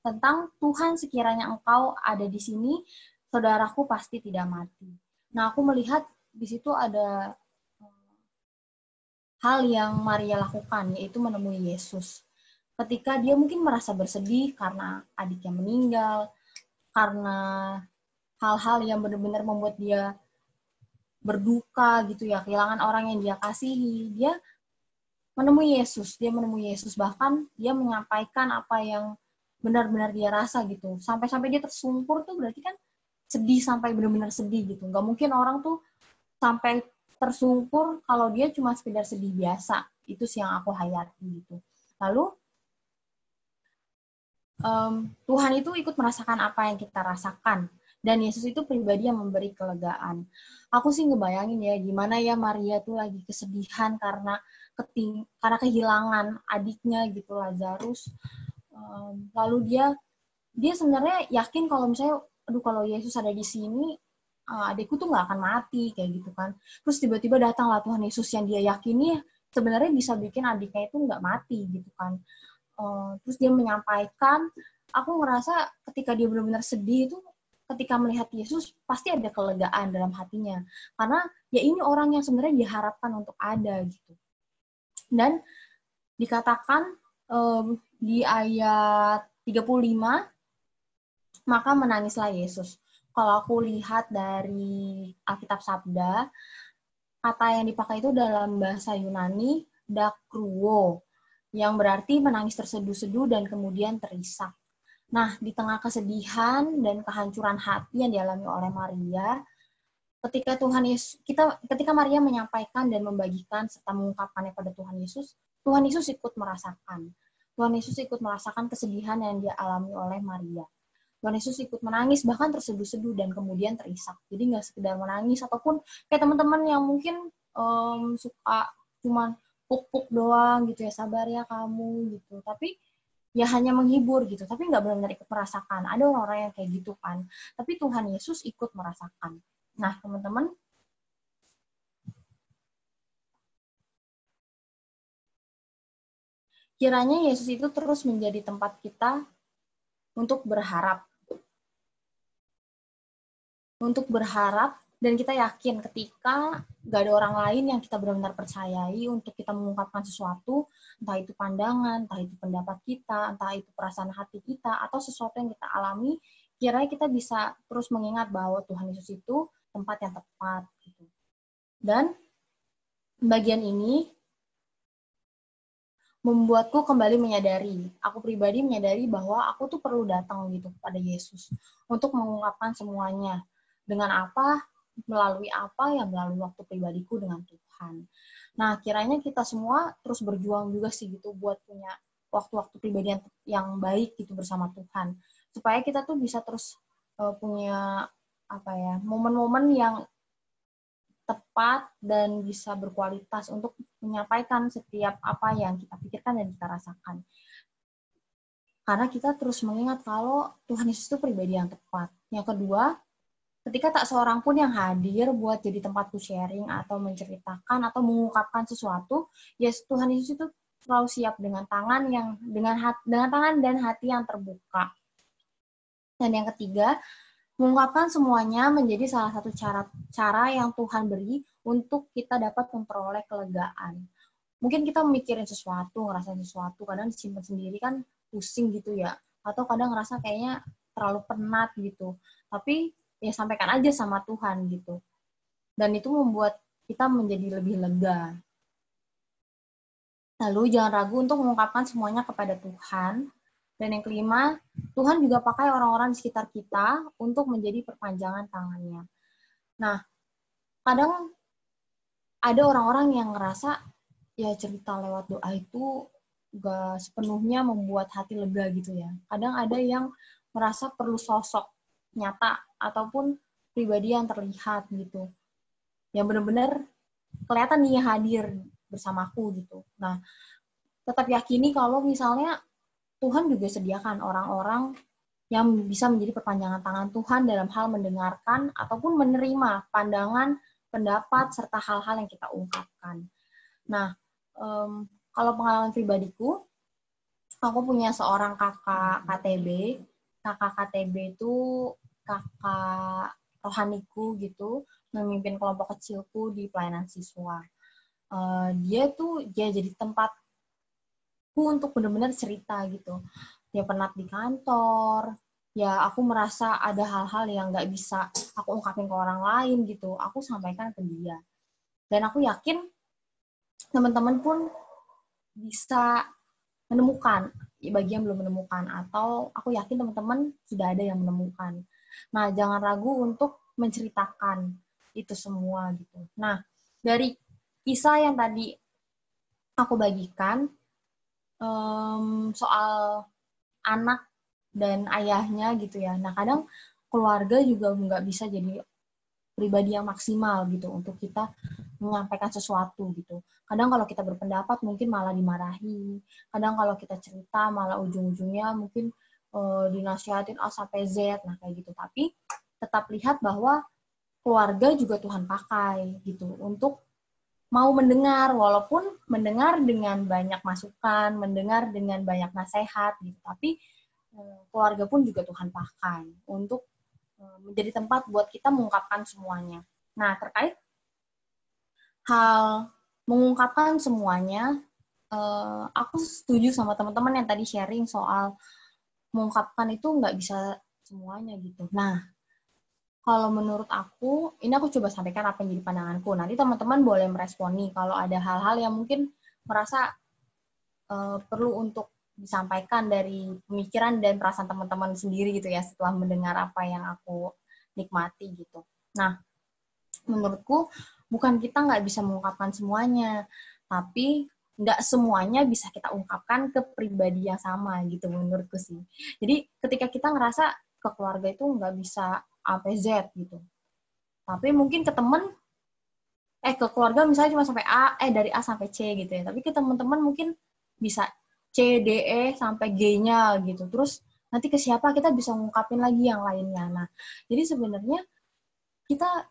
tentang, Tuhan, sekiranya Engkau ada di sini, saudaraku pasti tidak mati. Nah, aku melihat di situ ada hal yang Maria lakukan, yaitu menemui Yesus. Ketika dia mungkin merasa bersedih karena adiknya meninggal, karena hal-hal yang benar-benar membuat dia berduka gitu ya, kehilangan orang yang dia kasihi, dia menemui Yesus. Dia menemui Yesus, bahkan dia menyampaikan apa yang benar-benar dia rasa gitu. Sampai-sampai dia tersungkur tuh berarti kan sedih, sampai benar-benar sedih gitu. Nggak mungkin orang tuh sampai tersungkur kalau dia cuma sekedar sedih biasa. Itu sih yang aku hayati gitu. Lalu Tuhan itu ikut merasakan apa yang kita rasakan, dan Yesus itu pribadi yang memberi kelegaan. Aku sih ngebayangin ya gimana ya Maria tuh lagi kesedihan karena kehilangan adiknya gitu, Lazarus. Lalu dia sebenarnya yakin kalau misalnya, aduh kalau Yesus ada di sini, adikku tuh nggak akan mati kayak gitu kan. Terus tiba-tiba datanglah Tuhan Yesus yang dia yakini sebenarnya bisa bikin adiknya itu nggak mati gitu kan. Terus dia menyampaikan, aku ngerasa ketika dia benar-benar sedih itu, ketika melihat Yesus pasti ada kelegaan dalam hatinya, karena ya ini orang yang sebenarnya diharapkan untuk ada gitu. Dan dikatakan di ayat 35, maka menangislah Yesus. Kalau aku lihat dari Alkitab Sabda, kata yang dipakai itu dalam bahasa Yunani dakruo, yang berarti menangis terseduh-seduh dan kemudian terisak. Nah, di tengah kesedihan dan kehancuran hati yang dialami oleh Maria, ketika Maria menyampaikan dan membagikan serta mengungkapkannya pada Tuhan Yesus ikut merasakan. Tuhan Yesus ikut merasakan kesedihan yang dialami oleh Maria. Tuhan Yesus ikut menangis, bahkan terseduh-seduh dan kemudian terisak. Jadi nggak sekedar menangis, ataupun kayak teman-teman yang mungkin suka cuman puk-puk doang gitu ya, sabar ya kamu gitu. Tapi ya hanya menghibur gitu, tapi nggak benar-benar ikut merasakan. Ada orang-orang yang kayak gitu kan. Tapi Tuhan Yesus ikut merasakan. Nah, teman-teman, kiranya Yesus itu terus menjadi tempat kita untuk berharap. Dan kita yakin ketika gak ada orang lain yang kita benar-benar percayai untuk kita mengungkapkan sesuatu, entah itu pandangan, entah itu pendapat kita, entah itu perasaan hati kita, atau sesuatu yang kita alami, kiranya kita bisa terus mengingat bahwa Tuhan Yesus itu tempat yang tepat. Gitu. Dan bagian ini membuatku kembali menyadari, aku pribadi menyadari bahwa aku tuh perlu datang gitu kepada Yesus untuk mengungkapkan semuanya. Dengan apa? Melalui apa? Ya melalui waktu pribadiku dengan Tuhan. Nah, kiranya kita semua terus berjuang juga sih gitu buat punya waktu-waktu pribadi yang baik gitu bersama Tuhan. Supaya kita tuh bisa terus punya momen-momen yang tepat dan bisa berkualitas untuk menyampaikan setiap apa yang kita pikirkan dan kita rasakan. Karena kita terus mengingat kalau Tuhan Yesus itu pribadi yang tepat. Yang kedua, ketika tak seorang pun yang hadir buat jadi tempatku sharing atau menceritakan atau mengungkapkan sesuatu, yes, Tuhan Yesus itu selalu siap dengan tangan dan hati yang terbuka. Dan yang ketiga, Mengungkapkan semuanya menjadi salah satu cara yang Tuhan beri untuk kita dapat memperoleh kelegaan. Mungkin kita mikirin sesuatu, ngerasain sesuatu, kadang disimpan sendiri kan pusing gitu ya. Atau kadang ngerasa kayaknya terlalu penat gitu. Tapi ya sampaikan aja sama Tuhan gitu. Dan itu membuat kita menjadi lebih lega. Lalu jangan ragu untuk mengungkapkan semuanya kepada Tuhan. Dan yang kelima, Tuhan juga pakai orang-orang di sekitar kita untuk menjadi perpanjangan tangannya. Nah, kadang ada orang-orang yang ngerasa ya cerita lewat doa itu gak sepenuhnya membuat hati lega gitu ya. Kadang ada yang merasa perlu sosok nyata ataupun pribadi yang terlihat gitu. Yang benar-benar kelihatan nih hadir bersamaku gitu. Nah, tetap yakini kalau misalnya Tuhan juga sediakan orang-orang yang bisa menjadi perpanjangan tangan Tuhan dalam hal mendengarkan ataupun menerima pandangan, pendapat, serta hal-hal yang kita ungkapkan. Nah, kalau pengalaman pribadiku, aku punya seorang kakak KTB. Kakak KTB itu kakak rohaniku gitu, memimpin kelompok kecilku di pelayanan siswa. Dia jadi tempatku untuk benar-benar cerita gitu. Dia penat di kantor, ya aku merasa ada hal-hal yang nggak bisa aku ungkapin ke orang lain gitu, aku sampaikan ke dia. Dan aku yakin teman-teman pun bisa menemukan, bagi yang belum menemukan, atau aku yakin teman-teman sudah ada yang menemukan. Nah, jangan ragu untuk menceritakan itu semua gitu. Nah, dari kisah yang tadi aku bagikan, soal anak dan ayahnya gitu ya. Nah, kadang keluarga juga nggak bisa jadi pribadi yang maksimal gitu untuk kita menyampaikan sesuatu gitu. Kadang kalau kita berpendapat mungkin malah dimarahi. Kadang kalau kita cerita malah ujung-ujungnya mungkin dinasihatin A sampai Z, nah kayak gitu. Tapi tetap lihat bahwa keluarga juga Tuhan pakai gitu untuk mau mendengar, walaupun mendengar dengan banyak masukan, mendengar dengan banyak nasihat gitu. Tapi keluarga pun juga Tuhan pakai untuk menjadi tempat buat kita mengungkapkan semuanya. Nah, terkait hal mengungkapkan semuanya, aku setuju sama teman-teman yang tadi sharing soal mengungkapkan itu nggak bisa semuanya gitu. Nah, kalau menurut aku, ini aku coba sampaikan apa yang jadi pandanganku. Nanti teman-teman boleh meresponi kalau ada hal-hal yang mungkin merasa perlu untuk disampaikan dari pemikiran dan perasaan teman-teman sendiri gitu ya, setelah mendengar apa yang aku nikmati gitu. Nah, menurutku bukan kita nggak bisa mengungkapkan semuanya, tapi nggak semuanya bisa kita ungkapkan ke pribadi yang sama gitu menurutku sih. Jadi ketika kita ngerasa ke keluarga itu nggak bisa sampai Z gitu. Tapi mungkin ke temen, ke keluarga misalnya cuma sampai dari A sampai C gitu ya. Tapi ke teman-teman mungkin bisa C, D, E sampai G-nya gitu. Terus nanti ke siapa kita bisa ngungkapin lagi yang lainnya. Nah, jadi sebenarnya kita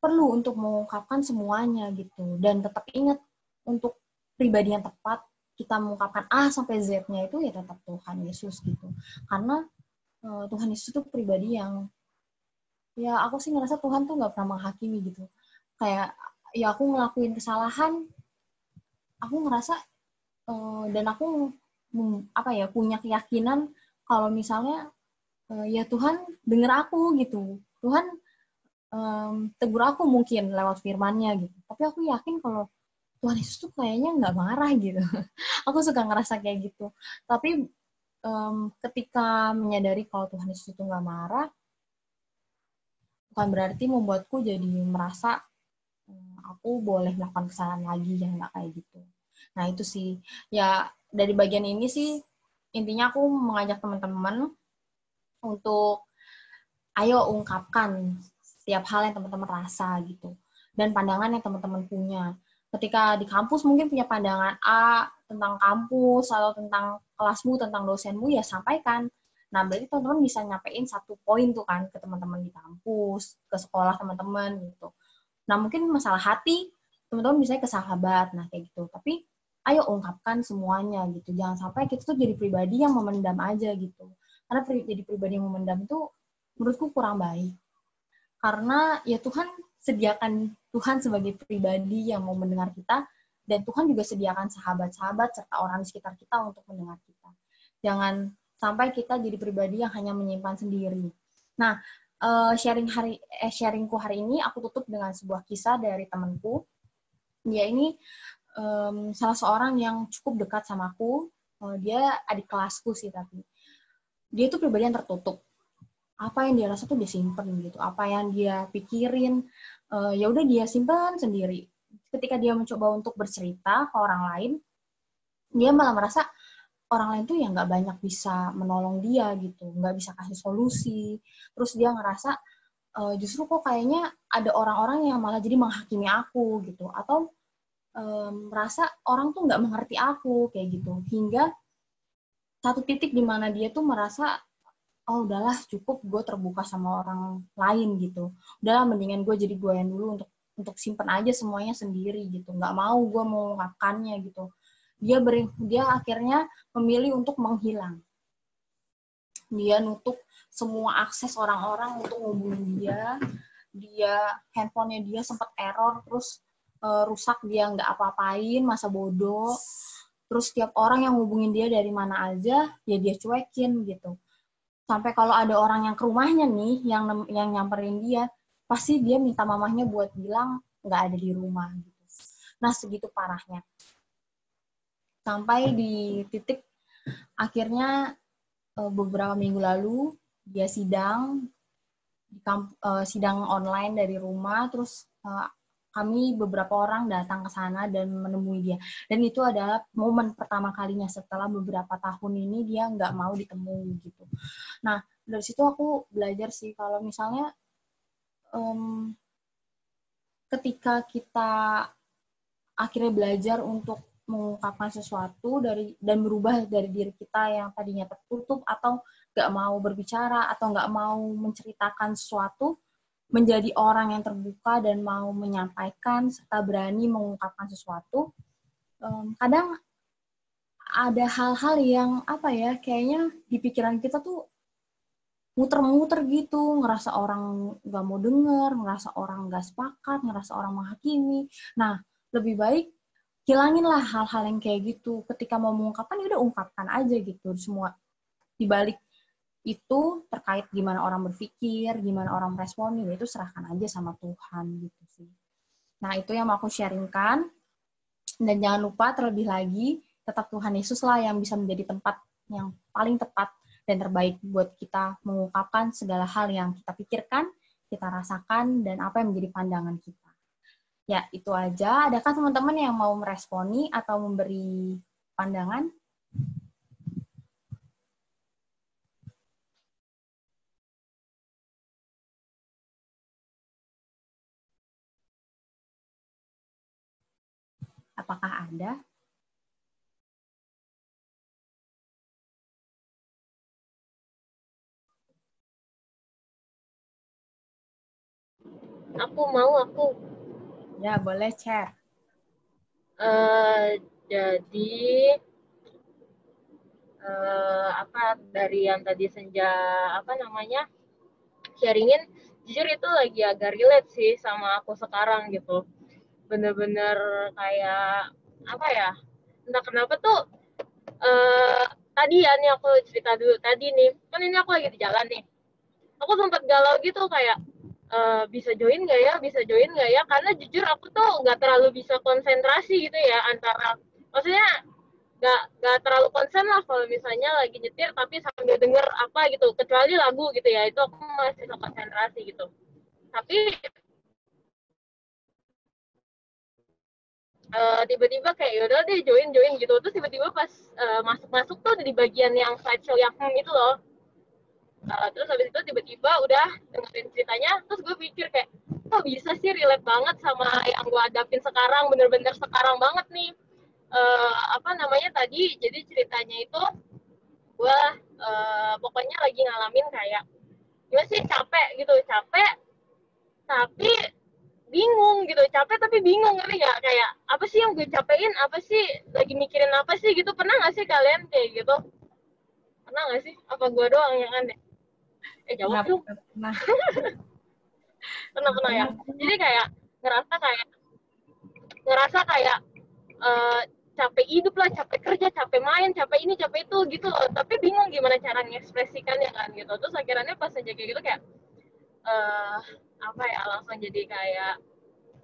perlu untuk mengungkapkan semuanya gitu. Dan tetap ingat untuk pribadi yang tepat, kita mengungkapkan A sampai Z-nya itu ya tetap Tuhan Yesus gitu. Karena Tuhan Yesus itu pribadi yang ya aku sih ngerasa Tuhan tuh nggak pernah menghakimi gitu. Kayak ya aku ngelakuin kesalahan, aku ngerasa dan aku punya keyakinan kalau misalnya ya Tuhan denger aku gitu. Tuhan tegur aku mungkin lewat firman-Nya gitu. Tapi aku yakin kalau Tuhan Yesus tuh kayaknya nggak marah gitu. Aku suka ngerasa kayak gitu. Tapi ketika menyadari kalau Tuhan Yesus itu nggak marah, bukan berarti membuatku jadi merasa aku boleh melakukan kesalahan lagi, yang nggak kayak gitu. Nah itu sih, ya dari bagian ini sih intinya aku mengajak teman-teman untuk ayo ungkapkan setiap hal yang teman-teman rasa gitu, dan pandangan yang teman-teman punya. Ketika di kampus mungkin punya pandangan A tentang kampus atau tentang kelasmu, tentang dosenmu, ya sampaikan. Nah, berarti teman-teman bisa nyampein satu poin tuh kan ke teman-teman di kampus, ke sekolah teman-teman gitu. Nah, mungkin masalah hati, teman-teman misalnya ke sahabat, nah kayak gitu. Tapi, ayo ungkapkan semuanya gitu. Jangan sampai kita tuh jadi pribadi yang memendam aja gitu. Karena jadi pribadi yang memendam tuh menurutku kurang baik. Karena ya Tuhan sebagai pribadi yang mau mendengar kita, dan Tuhan juga sediakan sahabat-sahabat serta orang di sekitar kita untuk mendengar kita. Jangan sampai kita jadi pribadi yang hanya menyimpan sendiri. Nah, sharingku hari ini aku tutup dengan sebuah kisah dari temanku. Dia ini salah seorang yang cukup dekat sama aku. Dia adik kelasku sih, tapi dia itu pribadi yang tertutup. Apa yang dia rasa tuh dia simpen gitu. Apa yang dia pikirin, ya udah dia simpan sendiri. Ketika dia mencoba untuk bercerita ke orang lain, dia malah merasa orang lain tuh ya nggak banyak bisa menolong dia gitu, nggak bisa kasih solusi. Terus dia ngerasa justru kok kayaknya ada orang-orang yang malah jadi menghakimi aku gitu, atau merasa orang tuh nggak mengerti aku kayak gitu. Hingga satu titik di mana dia tuh merasa, oh udahlah cukup gue terbuka sama orang lain gitu. Udahlah mendingan gue jadi gue yang dulu untuk simpen aja semuanya sendiri gitu. Nggak mau gue mengungkapkannya gitu. Dia akhirnya memilih untuk menghilang. Dia nutup semua akses orang-orang untuk ngubungin dia. Handphonenya dia sempat error, terus rusak, dia nggak apa-apain, masa bodoh. Terus tiap orang yang ngubungin dia dari mana aja, ya dia cuekin gitu. Sampai kalau ada orang yang ke rumahnya nih, yang nyamperin dia, pasti dia minta mamahnya buat bilang nggak ada di rumah gitu. Nah, segitu parahnya. Sampai di titik akhirnya beberapa minggu lalu dia sidang online dari rumah, terus kami beberapa orang datang ke sana dan menemui dia. Dan itu adalah momen pertama kalinya setelah beberapa tahun ini dia nggak mau ditemui gitu. Nah, dari situ aku belajar sih kalau misalnya ketika kita akhirnya belajar untuk mengungkapkan sesuatu dan berubah dari diri kita yang tadinya tertutup atau nggak mau berbicara atau nggak mau menceritakan sesuatu, menjadi orang yang terbuka dan mau menyampaikan serta berani mengungkapkan sesuatu. Kadang ada hal-hal yang kayaknya di pikiran kita tuh muter-muter gitu, ngerasa orang nggak mau denger, ngerasa orang nggak sepakat, ngerasa orang menghakimi. Nah, lebih baik hilanginlah hal-hal yang kayak gitu. Ketika mau mengungkapkan, ya udah ungkapkan aja gitu. Semua dibalik itu terkait gimana orang berpikir, gimana orang meresponi, ya itu serahkan aja sama Tuhan gitu sih. Nah, itu yang mau aku sharingkan. Dan jangan lupa terlebih lagi, tetap Tuhan Yesus lah yang bisa menjadi tempat yang paling tepat dan terbaik buat kita mengungkapkan segala hal yang kita pikirkan, kita rasakan, dan apa yang menjadi pandangan kita. Ya, itu aja. Adakah teman-teman yang mau meresponi atau memberi pandangan? Apakah ada? Aku. Ya, boleh share. Jadi dari yang tadi Senja sharingin, jujur itu lagi agak relate sih sama aku sekarang gitu. Bener-bener kayak entah kenapa tuh tadi ya nih aku cerita dulu tadi nih, kan ini aku lagi di jalan nih, aku sempat galau gitu kayak bisa join nggak ya, karena jujur aku tuh nggak terlalu bisa konsentrasi gitu ya, maksudnya nggak terlalu konsen lah kalau misalnya lagi nyetir tapi sambil denger apa gitu, kecuali lagu gitu ya, itu aku masih bisa konsentrasi gitu. Tapi tiba-tiba kayak yaudah deh join gitu, terus tiba-tiba pas masuk tuh di bagian yang slideshow yang gitu loh. Terus habis itu tiba-tiba udah dengerin ceritanya, terus gue pikir kayak kok bisa sih relate banget sama yang gue hadapin sekarang, bener-bener sekarang banget nih. Tadi jadi ceritanya itu gue pokoknya lagi ngalamin kayak gue sih capek tapi bingung gitu, capek tapi bingung, ngerti nggak, kayak apa sih yang gue capein, apa sih lagi mikirin apa sih gitu. Pernah nggak sih kalian kayak gitu? Pernah nggak sih, apa gue doang yang aneh? Jawab dong. Nah, Pernah ya. Jadi kayak ngerasa kayak capek hidup lah, capek kerja, capek main, capek ini, capek itu gitu loh. Tapi bingung gimana cara mengekspresikannya kan gitu. Terus akhirnya pas aja kayak gitu kayak langsung jadi kayak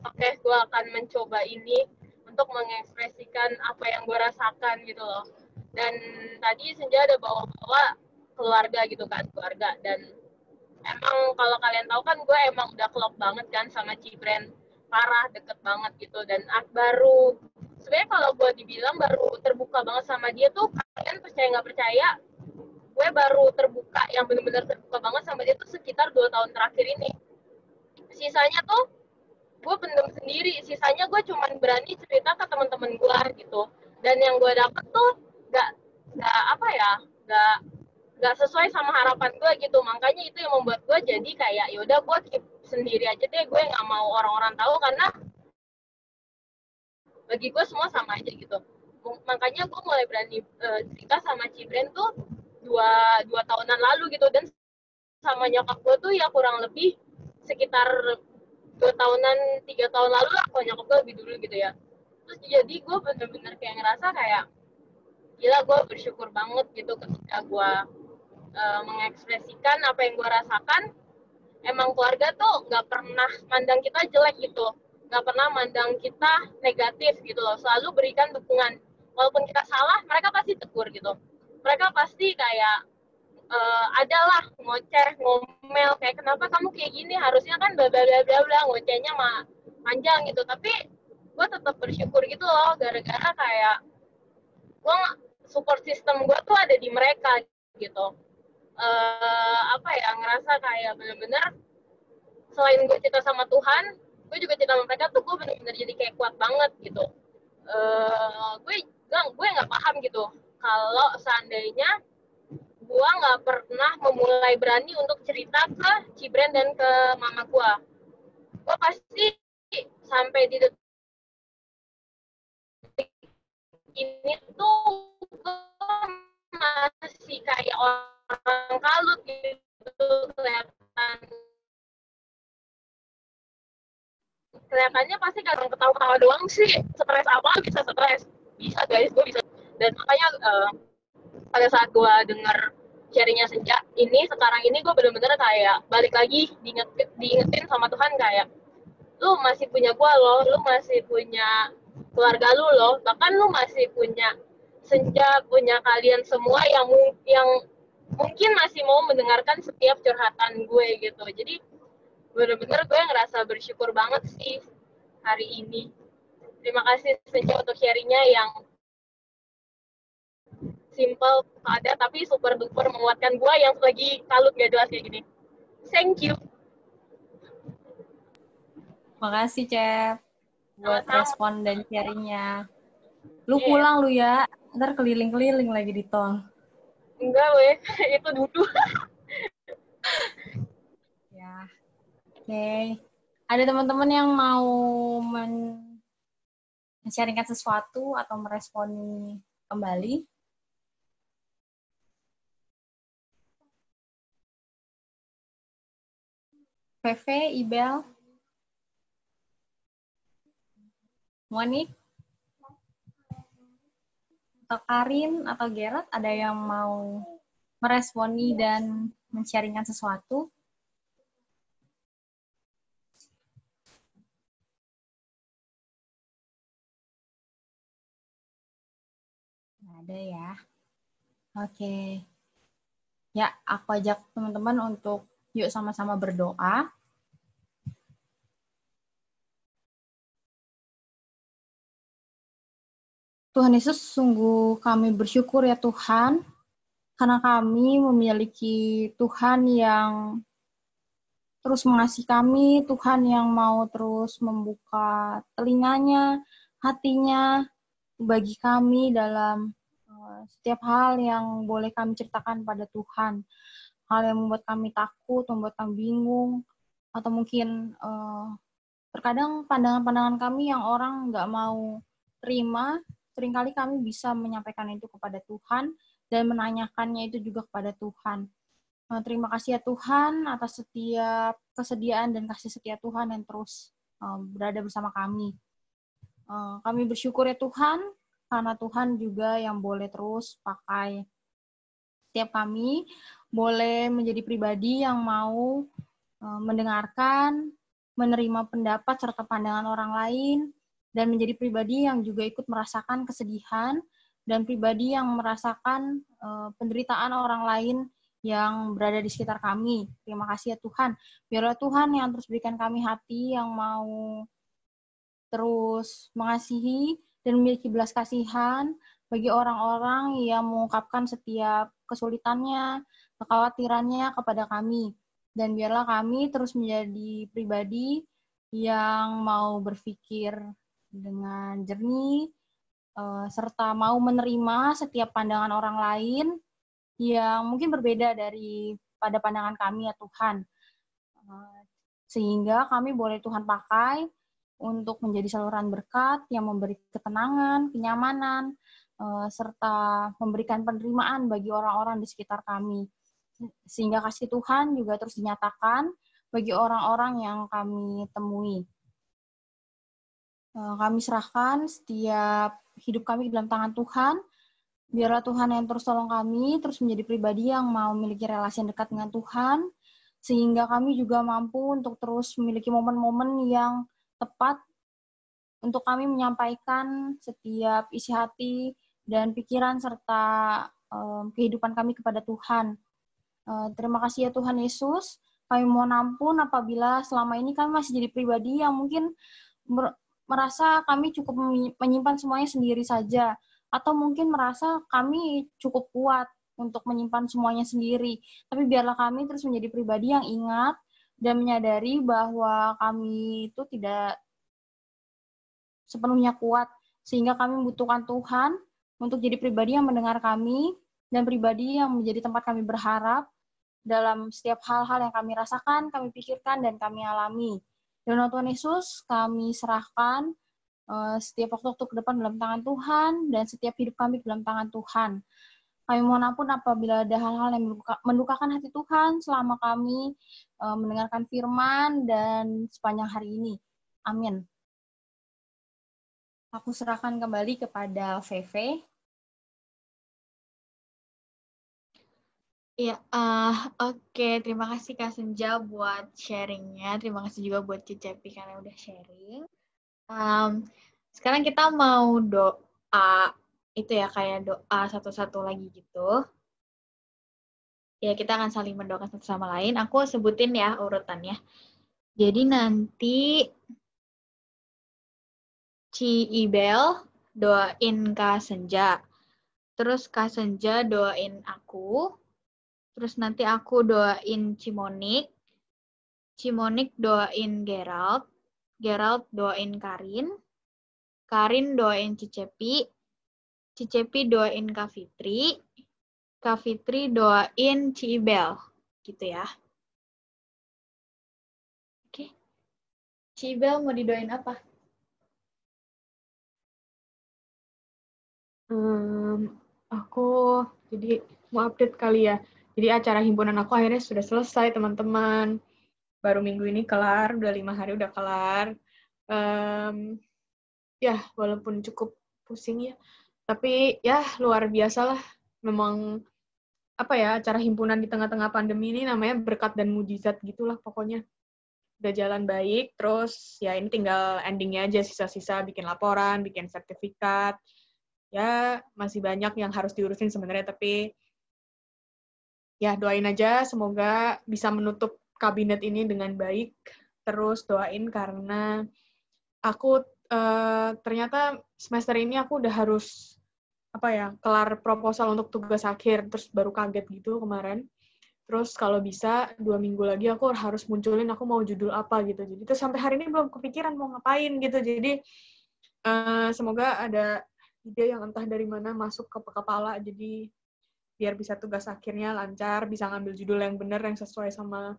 oke, gue akan mencoba ini untuk mengekspresikan apa yang gue rasakan gitu loh. Dan tadi Senja ada bawa keluarga gitu kan, keluarga. Dan emang kalau kalian tahu kan gue emang udah klop banget kan sama Cibren, parah, deket banget gitu. Dan sebenarnya kalau gue dibilang baru terbuka banget sama dia tuh, kalian percaya nggak percaya, gue baru terbuka, yang bener-bener terbuka banget sama dia tuh sekitar 2 tahun terakhir ini. Sisanya tuh gue pendem sendiri, sisanya gue cuman berani cerita ke teman-teman gue gitu. Dan yang gue dapet tuh nggak sesuai sama harapan gue gitu. Makanya itu yang membuat gue jadi kayak yaudah gue keep sendiri aja deh, gue nggak mau orang-orang tahu karena bagi gue semua sama aja gitu. Makanya gue mulai berani cerita sama Cibren tuh dua tahunan lalu gitu. Dan sama nyokap gue tuh ya kurang lebih sekitar 2 tahunan, 3 tahun lalu lah, kalau nyokap gue lebih dulu gitu ya. Terus jadi gue bener-bener kayak ngerasa kayak gila, gue bersyukur banget gitu ketika gue mengekspresikan apa yang gue rasakan. Emang keluarga tuh nggak pernah mandang kita jelek gitu, nggak pernah mandang kita negatif gitu loh, selalu berikan dukungan. Walaupun kita salah, mereka pasti tegur gitu. Mereka pasti kayak adalah ngoceh, ngomel, kayak kenapa kamu kayak gini, harusnya kan bla bla bla bla bla, ngocehnya mah panjang gitu. Tapi gue tetap bersyukur gitu loh, gara-gara kayak gue support system gue tuh ada di mereka gitu. Ngerasa kayak bener-bener selain gue cerita sama Tuhan, gue juga cerita sama mereka tuh, gue bener-bener jadi kayak kuat banget gitu. Gue nggak paham gitu kalau seandainya gue nggak pernah memulai berani untuk cerita ke Cibren dan ke mama gue pasti sampai di detik ini tuh gue masih kayak orang kalut gitu, kelihatannya pasti kadang ketawa-ketawa doang sih. Stres apa bisa stres, bisa guys, gue bisa. Dan makanya pada saat gue denger sharingnya Senja ini sekarang ini, gue bener-bener kayak balik lagi diingetin sama Tuhan kayak lu masih punya gue loh, lu masih punya keluarga lu loh, bahkan lu masih punya Senja, punya kalian semua yang mungkin masih mau mendengarkan setiap curhatan gue gitu. Jadi bener-bener gue ngerasa bersyukur banget sih hari ini. Terima kasih Senja untuk sharingnya yang simple, ada tapi super duper menguatkan gue yang lagi kalut gak jelas kayak gini. Thank you. Makasih, Cep, buat respon dan sharingnya. Lu Yeah. pulang lu ya, ntar keliling-keliling lagi di tol. Enggak weh, itu duduk. Ya, oke. Ada teman-teman yang mau men-sharingkan sesuatu atau meresponi kembali? VV, Ibel, Monik, atau Karin, atau Gerard, ada yang mau meresponi dan men-sharingkan sesuatu? Nggak ada ya. Oke. Ya, aku ajak teman-teman untuk yuk sama-sama berdoa. Tuhan Yesus, sungguh kami bersyukur ya Tuhan, karena kami memiliki Tuhan yang terus mengasihi kami, Tuhan yang mau terus membuka telinganya, hatinya bagi kami dalam setiap hal yang boleh kami ceritakan pada Tuhan. Hal yang membuat kami takut, membuat kami bingung, atau mungkin terkadang pandangan-pandangan kami yang orang nggak mau terima, seringkali kami bisa menyampaikan itu kepada Tuhan dan menanyakannya itu juga kepada Tuhan. Terima kasih ya Tuhan atas setiap kesediaan dan kasih setia Tuhan yang terus berada bersama kami. Kami bersyukur ya Tuhan, karena Tuhan juga yang boleh terus pakai setiap kami, boleh menjadi pribadi yang mau mendengarkan, menerima pendapat serta pandangan orang lain, dan menjadi pribadi yang juga ikut merasakan kesedihan, dan pribadi yang merasakan penderitaan orang lain yang berada di sekitar kami. Terima kasih ya Tuhan. Biarlah Tuhan yang terus berikan kami hati yang mau terus mengasihi dan memiliki belas kasihan bagi orang-orang yang mengungkapkan setiap kesulitannya, kekhawatirannya kepada kami. Dan biarlah kami terus menjadi pribadi yang mau berpikir dengan jernih, serta mau menerima setiap pandangan orang lain yang mungkin berbeda pada pandangan kami ya Tuhan. Sehingga kami boleh Tuhan pakai untuk menjadi saluran berkat yang memberi ketenangan, kenyamanan, serta memberikan penerimaan bagi orang-orang di sekitar kami. Sehingga kasih Tuhan juga terus dinyatakan bagi orang-orang yang kami temui. Kami serahkan setiap hidup kami dalam tangan Tuhan. Biarlah Tuhan yang terus tolong kami, terus menjadi pribadi yang mau memiliki relasi yang dekat dengan Tuhan, sehingga kami juga mampu untuk terus memiliki momen-momen yang tepat untuk kami menyampaikan setiap isi hati dan pikiran serta kehidupan kami kepada Tuhan. Terima kasih ya Tuhan Yesus. Kami mohon ampun apabila selama ini kami masih jadi pribadi yang mungkin merasa kami cukup menyimpan semuanya sendiri saja, atau mungkin merasa kami cukup kuat untuk menyimpan semuanya sendiri. Tapi biarlah kami terus menjadi pribadi yang ingat dan menyadari bahwa kami itu tidak sepenuhnya kuat, sehingga kami membutuhkan Tuhan untuk jadi pribadi yang mendengar kami dan pribadi yang menjadi tempat kami berharap dalam setiap hal-hal yang kami rasakan, kami pikirkan, dan kami alami. Dan Tuhan Yesus, kami serahkan setiap waktu-waktu ke depan dalam tangan Tuhan, dan setiap hidup kami dalam tangan Tuhan. Kami mohon ampun apabila ada hal-hal yang mendukakan hati Tuhan selama kami mendengarkan firman dan sepanjang hari ini. Amin. Aku serahkan kembali kepada Veve. Ya, oke. Terima kasih Kak Senja buat sharingnya. Terima kasih juga buat Cicepi karena udah sharing. Sekarang kita mau doa, itu ya kayak doa satu-satu lagi gitu. Ya, kita akan saling mendoakan satu sama lain. Aku sebutin ya urutannya. Jadi nanti Ci Ibel doain Kak Senja. Terus Kak Senja doain aku. Terus nanti aku doain Cimonik. Cimonik doain Gerald. Gerald doain Karin. Karin doain Cicepi. Cicepi doain Kak Fitri. Kak Fitri doain Ci Ibel. Gitu ya. Oke. Ci Ibel mau didoain apa? Aku jadi mau update kali ya. Jadi acara himpunan aku akhirnya sudah selesai, teman-teman. Baru minggu ini kelar, udah 5 hari udah kelar. Ya, walaupun cukup pusing ya. Tapi ya luar biasa lah. Memang apa ya, acara himpunan di tengah-tengah pandemi ini namanya berkat dan mujizat gitulah pokoknya. Udah jalan baik, terus ya ini tinggal endingnya aja, sisa-sisa bikin laporan, bikin sertifikat. Ya, masih banyak yang harus diurusin sebenarnya, tapi ya doain aja semoga bisa menutup kabinet ini dengan baik. Terus doain karena aku ternyata semester ini aku udah harus kelar proposal untuk tugas akhir, terus baru kaget gitu kemarin. Terus kalau bisa 2 minggu lagi aku harus munculin aku mau judul apa gitu. Jadi terus sampai hari ini belum kepikiran mau ngapain gitu. Jadi semoga ada ide yang entah dari mana masuk ke kepala, jadi biar bisa tugas akhirnya lancar, bisa ngambil judul yang benar, yang sesuai sama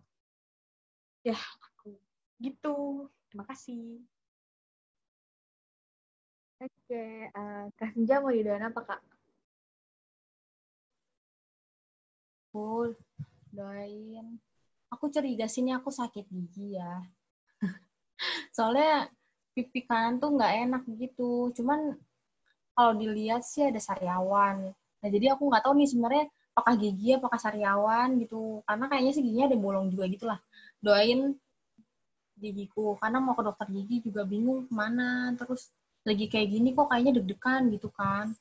ya aku. Gitu. Terima kasih. Oke, Kak Senja mau didoain apa, Kak? doain. Aku curiga sini aku sakit gigi ya. Soalnya pipi kanan tuh nggak enak gitu. Cuman kalau dilihat sih ada sariawan. Nah, jadi aku nggak tahu nih sebenarnya apakah gigi, apakah sariawan gitu. Karena kayaknya sih giginya ada bolong juga gitu lah. Doain gigiku. Karena mau ke dokter gigi juga bingung kemana. Terus lagi kayak gini kok kayaknya deg-degan gitu kan.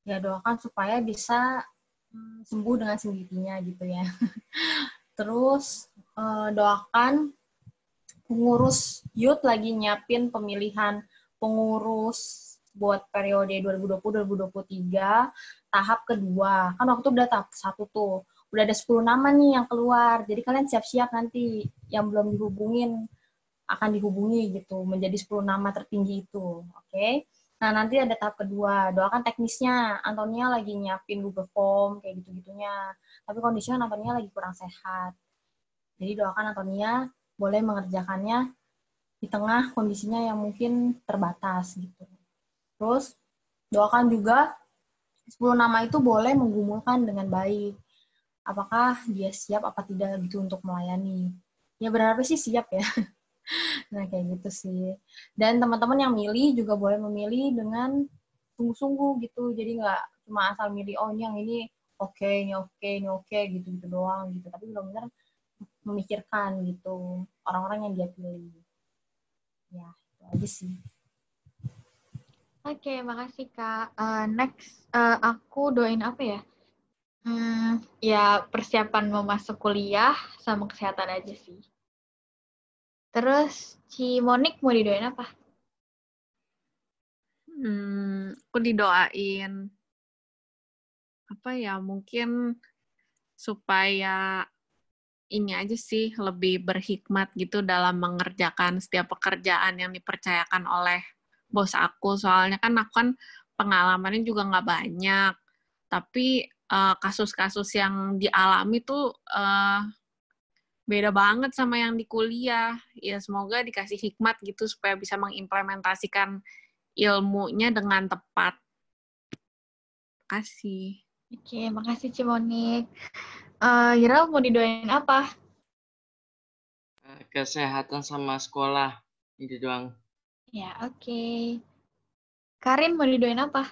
Ya doakan supaya bisa sembuh dengan sendirinya gitu ya. Terus doakan pengurus youth lagi nyiapin pemilihan pengurus buat periode 2020-2023 tahap kedua. Kan waktu udah tahap 1 tuh. Udah ada 10 nama nih yang keluar. Jadi kalian siap-siap nanti yang belum dihubungin akan dihubungi gitu menjadi 10 nama tertinggi itu. Oke. Nah, nanti ada tahap kedua. Doakan teknisnya. Antonia lagi nyiapin Google Form kayak gitu-gitunya. Tapi kondisinya Antonia lagi kurang sehat. Jadi doakan Antonia boleh mengerjakannya di tengah kondisinya yang mungkin terbatas gitu. Terus doakan juga 10 nama itu boleh menggumulkan dengan baik. Apakah dia siap apa tidak gitu untuk melayani. Ya berharap sih siap ya. Nah kayak gitu sih. Dan teman-teman yang milih juga boleh memilih dengan sungguh-sungguh gitu. Jadi nggak cuma asal milih, oh ini yang ini oke, ini oke, ini oke gitu-gitu doang gitu. Tapi benar-benar memikirkan gitu orang-orang yang dia pilih. Ya, itu aja sih. Oke, makasih Kak. Next, aku doain apa ya? Ya persiapan mau masuk kuliah sama kesehatan aja sih. Terus, Ci Monik mau didoain apa? Aku didoain apa ya, mungkin supaya ini aja sih lebih berhikmat gitu dalam mengerjakan setiap pekerjaan yang dipercayakan oleh bos aku. Soalnya kan aku kan pengalamannya juga nggak banyak, tapi kasus-kasus yang dialami tuh beda banget sama yang di kuliah. Ya semoga dikasih hikmat gitu supaya bisa mengimplementasikan ilmunya dengan tepat. Kasih. Oke, makasih Ci Monik. Yirel mau didoain apa? Kesehatan sama sekolah. Itu doang. Ya, oke. Karin mau didoain apa?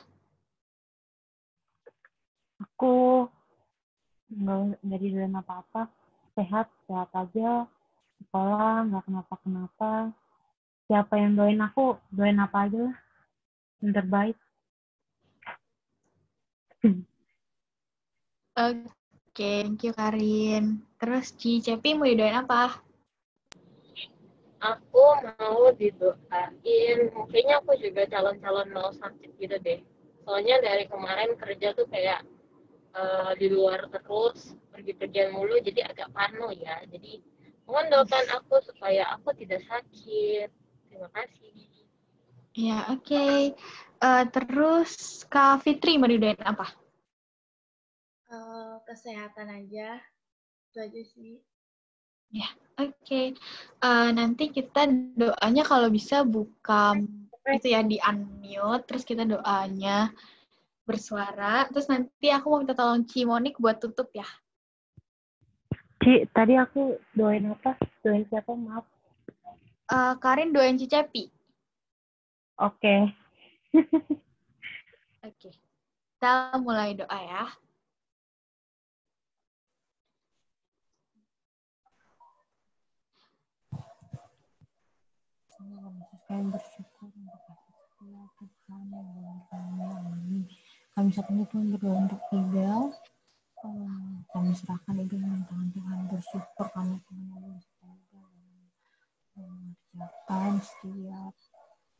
Aku nggak didoain apa-apa. Sehat aja. Sekolah, nggak kenapa-kenapa. Siapa yang doain aku, doain apa aja lah. Yang terbaik. Oke, thank you Karin. Terus Ci Cepi mau didoain apa? Aku mau didoain, kayaknya aku juga calon-calon mau sakit gitu deh. Soalnya dari kemarin kerja tuh kayak di luar terus, pergi-pergian mulu, jadi agak parno ya. Jadi mohon doakan aku supaya aku tidak sakit. Terima kasih. Ya, oke. Terus Kak Fitri mau didoain apa? Kesehatan aja. Itu aja sih. Ya, oke. Nanti kita doanya kalau bisa buka itu ya di unmute, terus kita doanya bersuara. Terus nanti aku mau minta tolong Ci Monik buat tutup ya. Ci, tadi aku doain apa? Doain siapa? Maaf. Karin doain Ci Cepi. Oke. Oke. Kita mulai doa ya. Kami bersyukur untuk kasih Tuhan yang kami. Kami saat ini pun berdoa untuk Ibel. Kami serahkan Ibel dalam tangan Tuhan. Bersyukur kami Tuhan yang mengerjakan setiap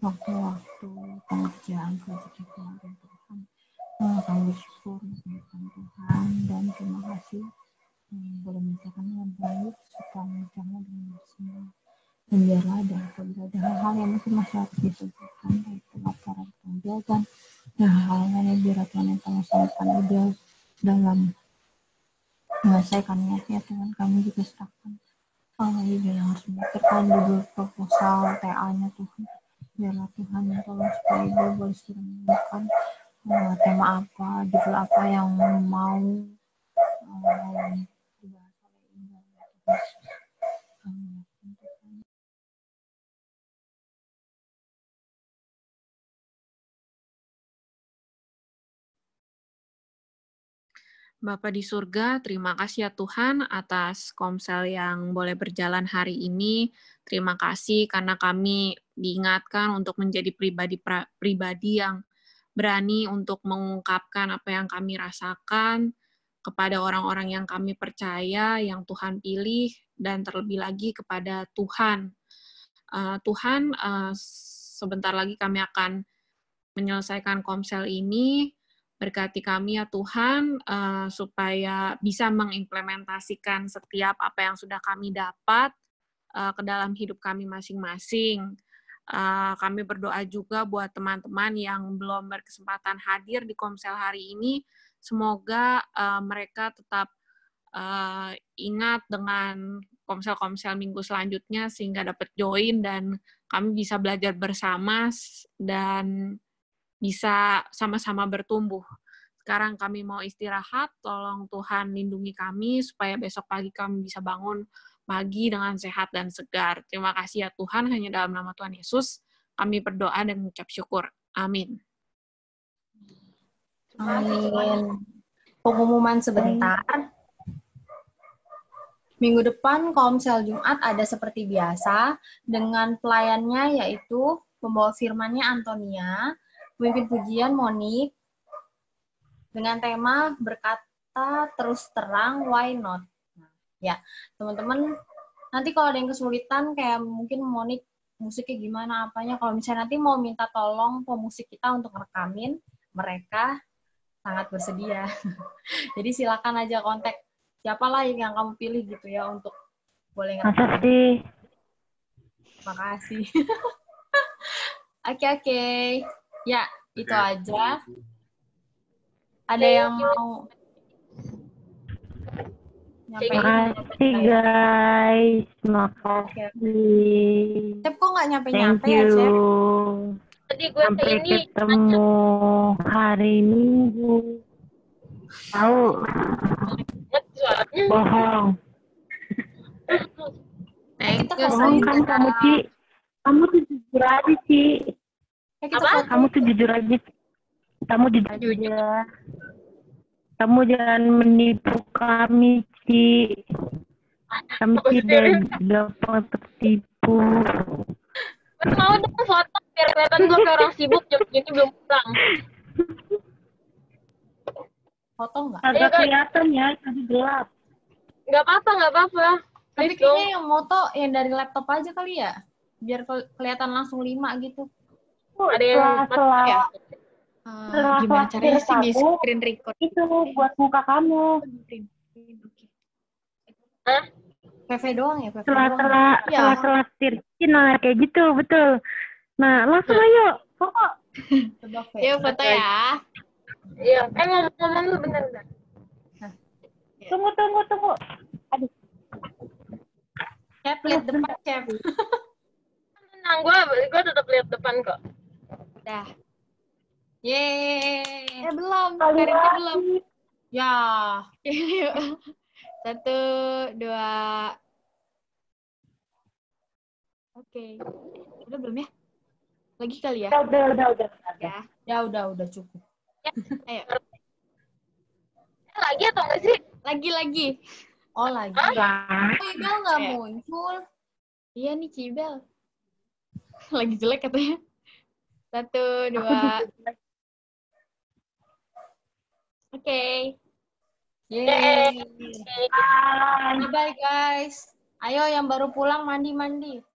waktu-waktu pengerjaan proyek kemarin Tuhan. Kami bersyukur untuk Tuhan dan terima kasih boleh mengerjakan dengan baik serta mengerjakan dengan maksimal. Dan biarlah apabila ada hal-hal yang mungkin masih harus diselesaikan, baik itu laporan pembuatan dan hal-hal yang biar Tuhan yang telah selesaikan Ibel dalam menyelesaikannya ya Tuhan, kami juga serahkan Ibel yang harus memikirkan judul proposal TA-nya Tuhan. Biarlah Tuhan yang tolong supaya Ibel boleh segera menemukan tema apa, judul apa yang mau dibahas Bapa di surga, terima kasih ya Tuhan atas komsel yang boleh berjalan hari ini. Terima kasih karena kami diingatkan untuk menjadi pribadi yang berani untuk mengungkapkan apa yang kami rasakan kepada orang-orang yang kami percaya, yang Tuhan pilih, dan terlebih lagi kepada Tuhan. Tuhan, sebentar lagi kami akan menyelesaikan komsel ini. Berkati kami ya Tuhan, supaya bisa mengimplementasikan setiap apa yang sudah kami dapat ke dalam hidup kami masing-masing. Kami berdoa juga buat teman-teman yang belum berkesempatan hadir di komsel hari ini. Semoga mereka tetap ingat dengan komsel-komsel minggu selanjutnya sehingga dapat join dan kami bisa belajar bersama dan bisa sama-sama bertumbuh. Sekarang kami mau istirahat, tolong Tuhan lindungi kami supaya besok pagi kami bisa bangun pagi dengan sehat dan segar. Terima kasih ya Tuhan, hanya dalam nama Tuhan Yesus kami berdoa dan mengucap syukur. Amin. Amin. Pengumuman sebentar. Minggu depan Komsel Jumat ada seperti biasa dengan pelayannya yaitu pembawa firmannya Antonia, pemimpin pujian Monik, dengan tema berkata terus terang, why not? Nah, ya, teman-teman, nanti kalau ada yang kesulitan, kayak mungkin Monik musiknya gimana, apanya, kalau misalnya nanti mau minta tolong pemusik kita untuk ngerekamin, mereka sangat bersedia. Jadi silakan aja kontak siapa lah yang kamu pilih gitu ya untuk boleh ngerekamin. Makasih. Makasih. Oke. Ya, itu aja. Ada yang mau nyampein? Makasih guys. Makasih. Cep kok nggak nyampe-nyampe Thank ya, Cep? you. Tadi gue Sampai ini ketemu hari Minggu. Tahu? suaranya. Bohong. Thank you, Bohong kan kamu, Ci. Kamu tuh jujur aja, Ci. Kamu tuh jujur aja. Kamu jujur aja. Kamu jangan menipu kami, Ci. Kami tidak gampang tertipu. Mau dong foto biar kelihatan gue kayak orang sibuk jam segini belum pulang. Foto nggak? Agak kelihatan ya, tadi gelap. Nggak apa-apa. Tapi Please dong. kayaknya yang moto yang dari laptop aja kali ya? Biar kelihatan langsung 5 gitu. Ada yang Setelah Gimana caranya sih di screen record? itu buat muka kamu. Hah? PV doang ya? PV Setelah doang. tirkin, nah kayak gitu, betul. Nah, langsung ayo, foto. Coba V. Yuk foto ya. Iya. Ngomong lu bentar. Tunggu. Aduh. Cep, lihat depan, Cep. Tenang, gue tetap lihat depan kok. Dah. Yeay. Belum. Kali Karinnya lagi. belum. Ya. Yuk. 1, 2. Oke. Udah belum ya? Lagi kali ya? Udah. Ya. Ya udah cukup. Ayo. Lagi atau enggak sih? Lagi. Oh lagi. Cibel nggak muncul. Iya nih Cibel. Lagi jelek katanya. 1, 2. Oke. Yeay. Bye guys. Ayo yang baru pulang mandi-mandi.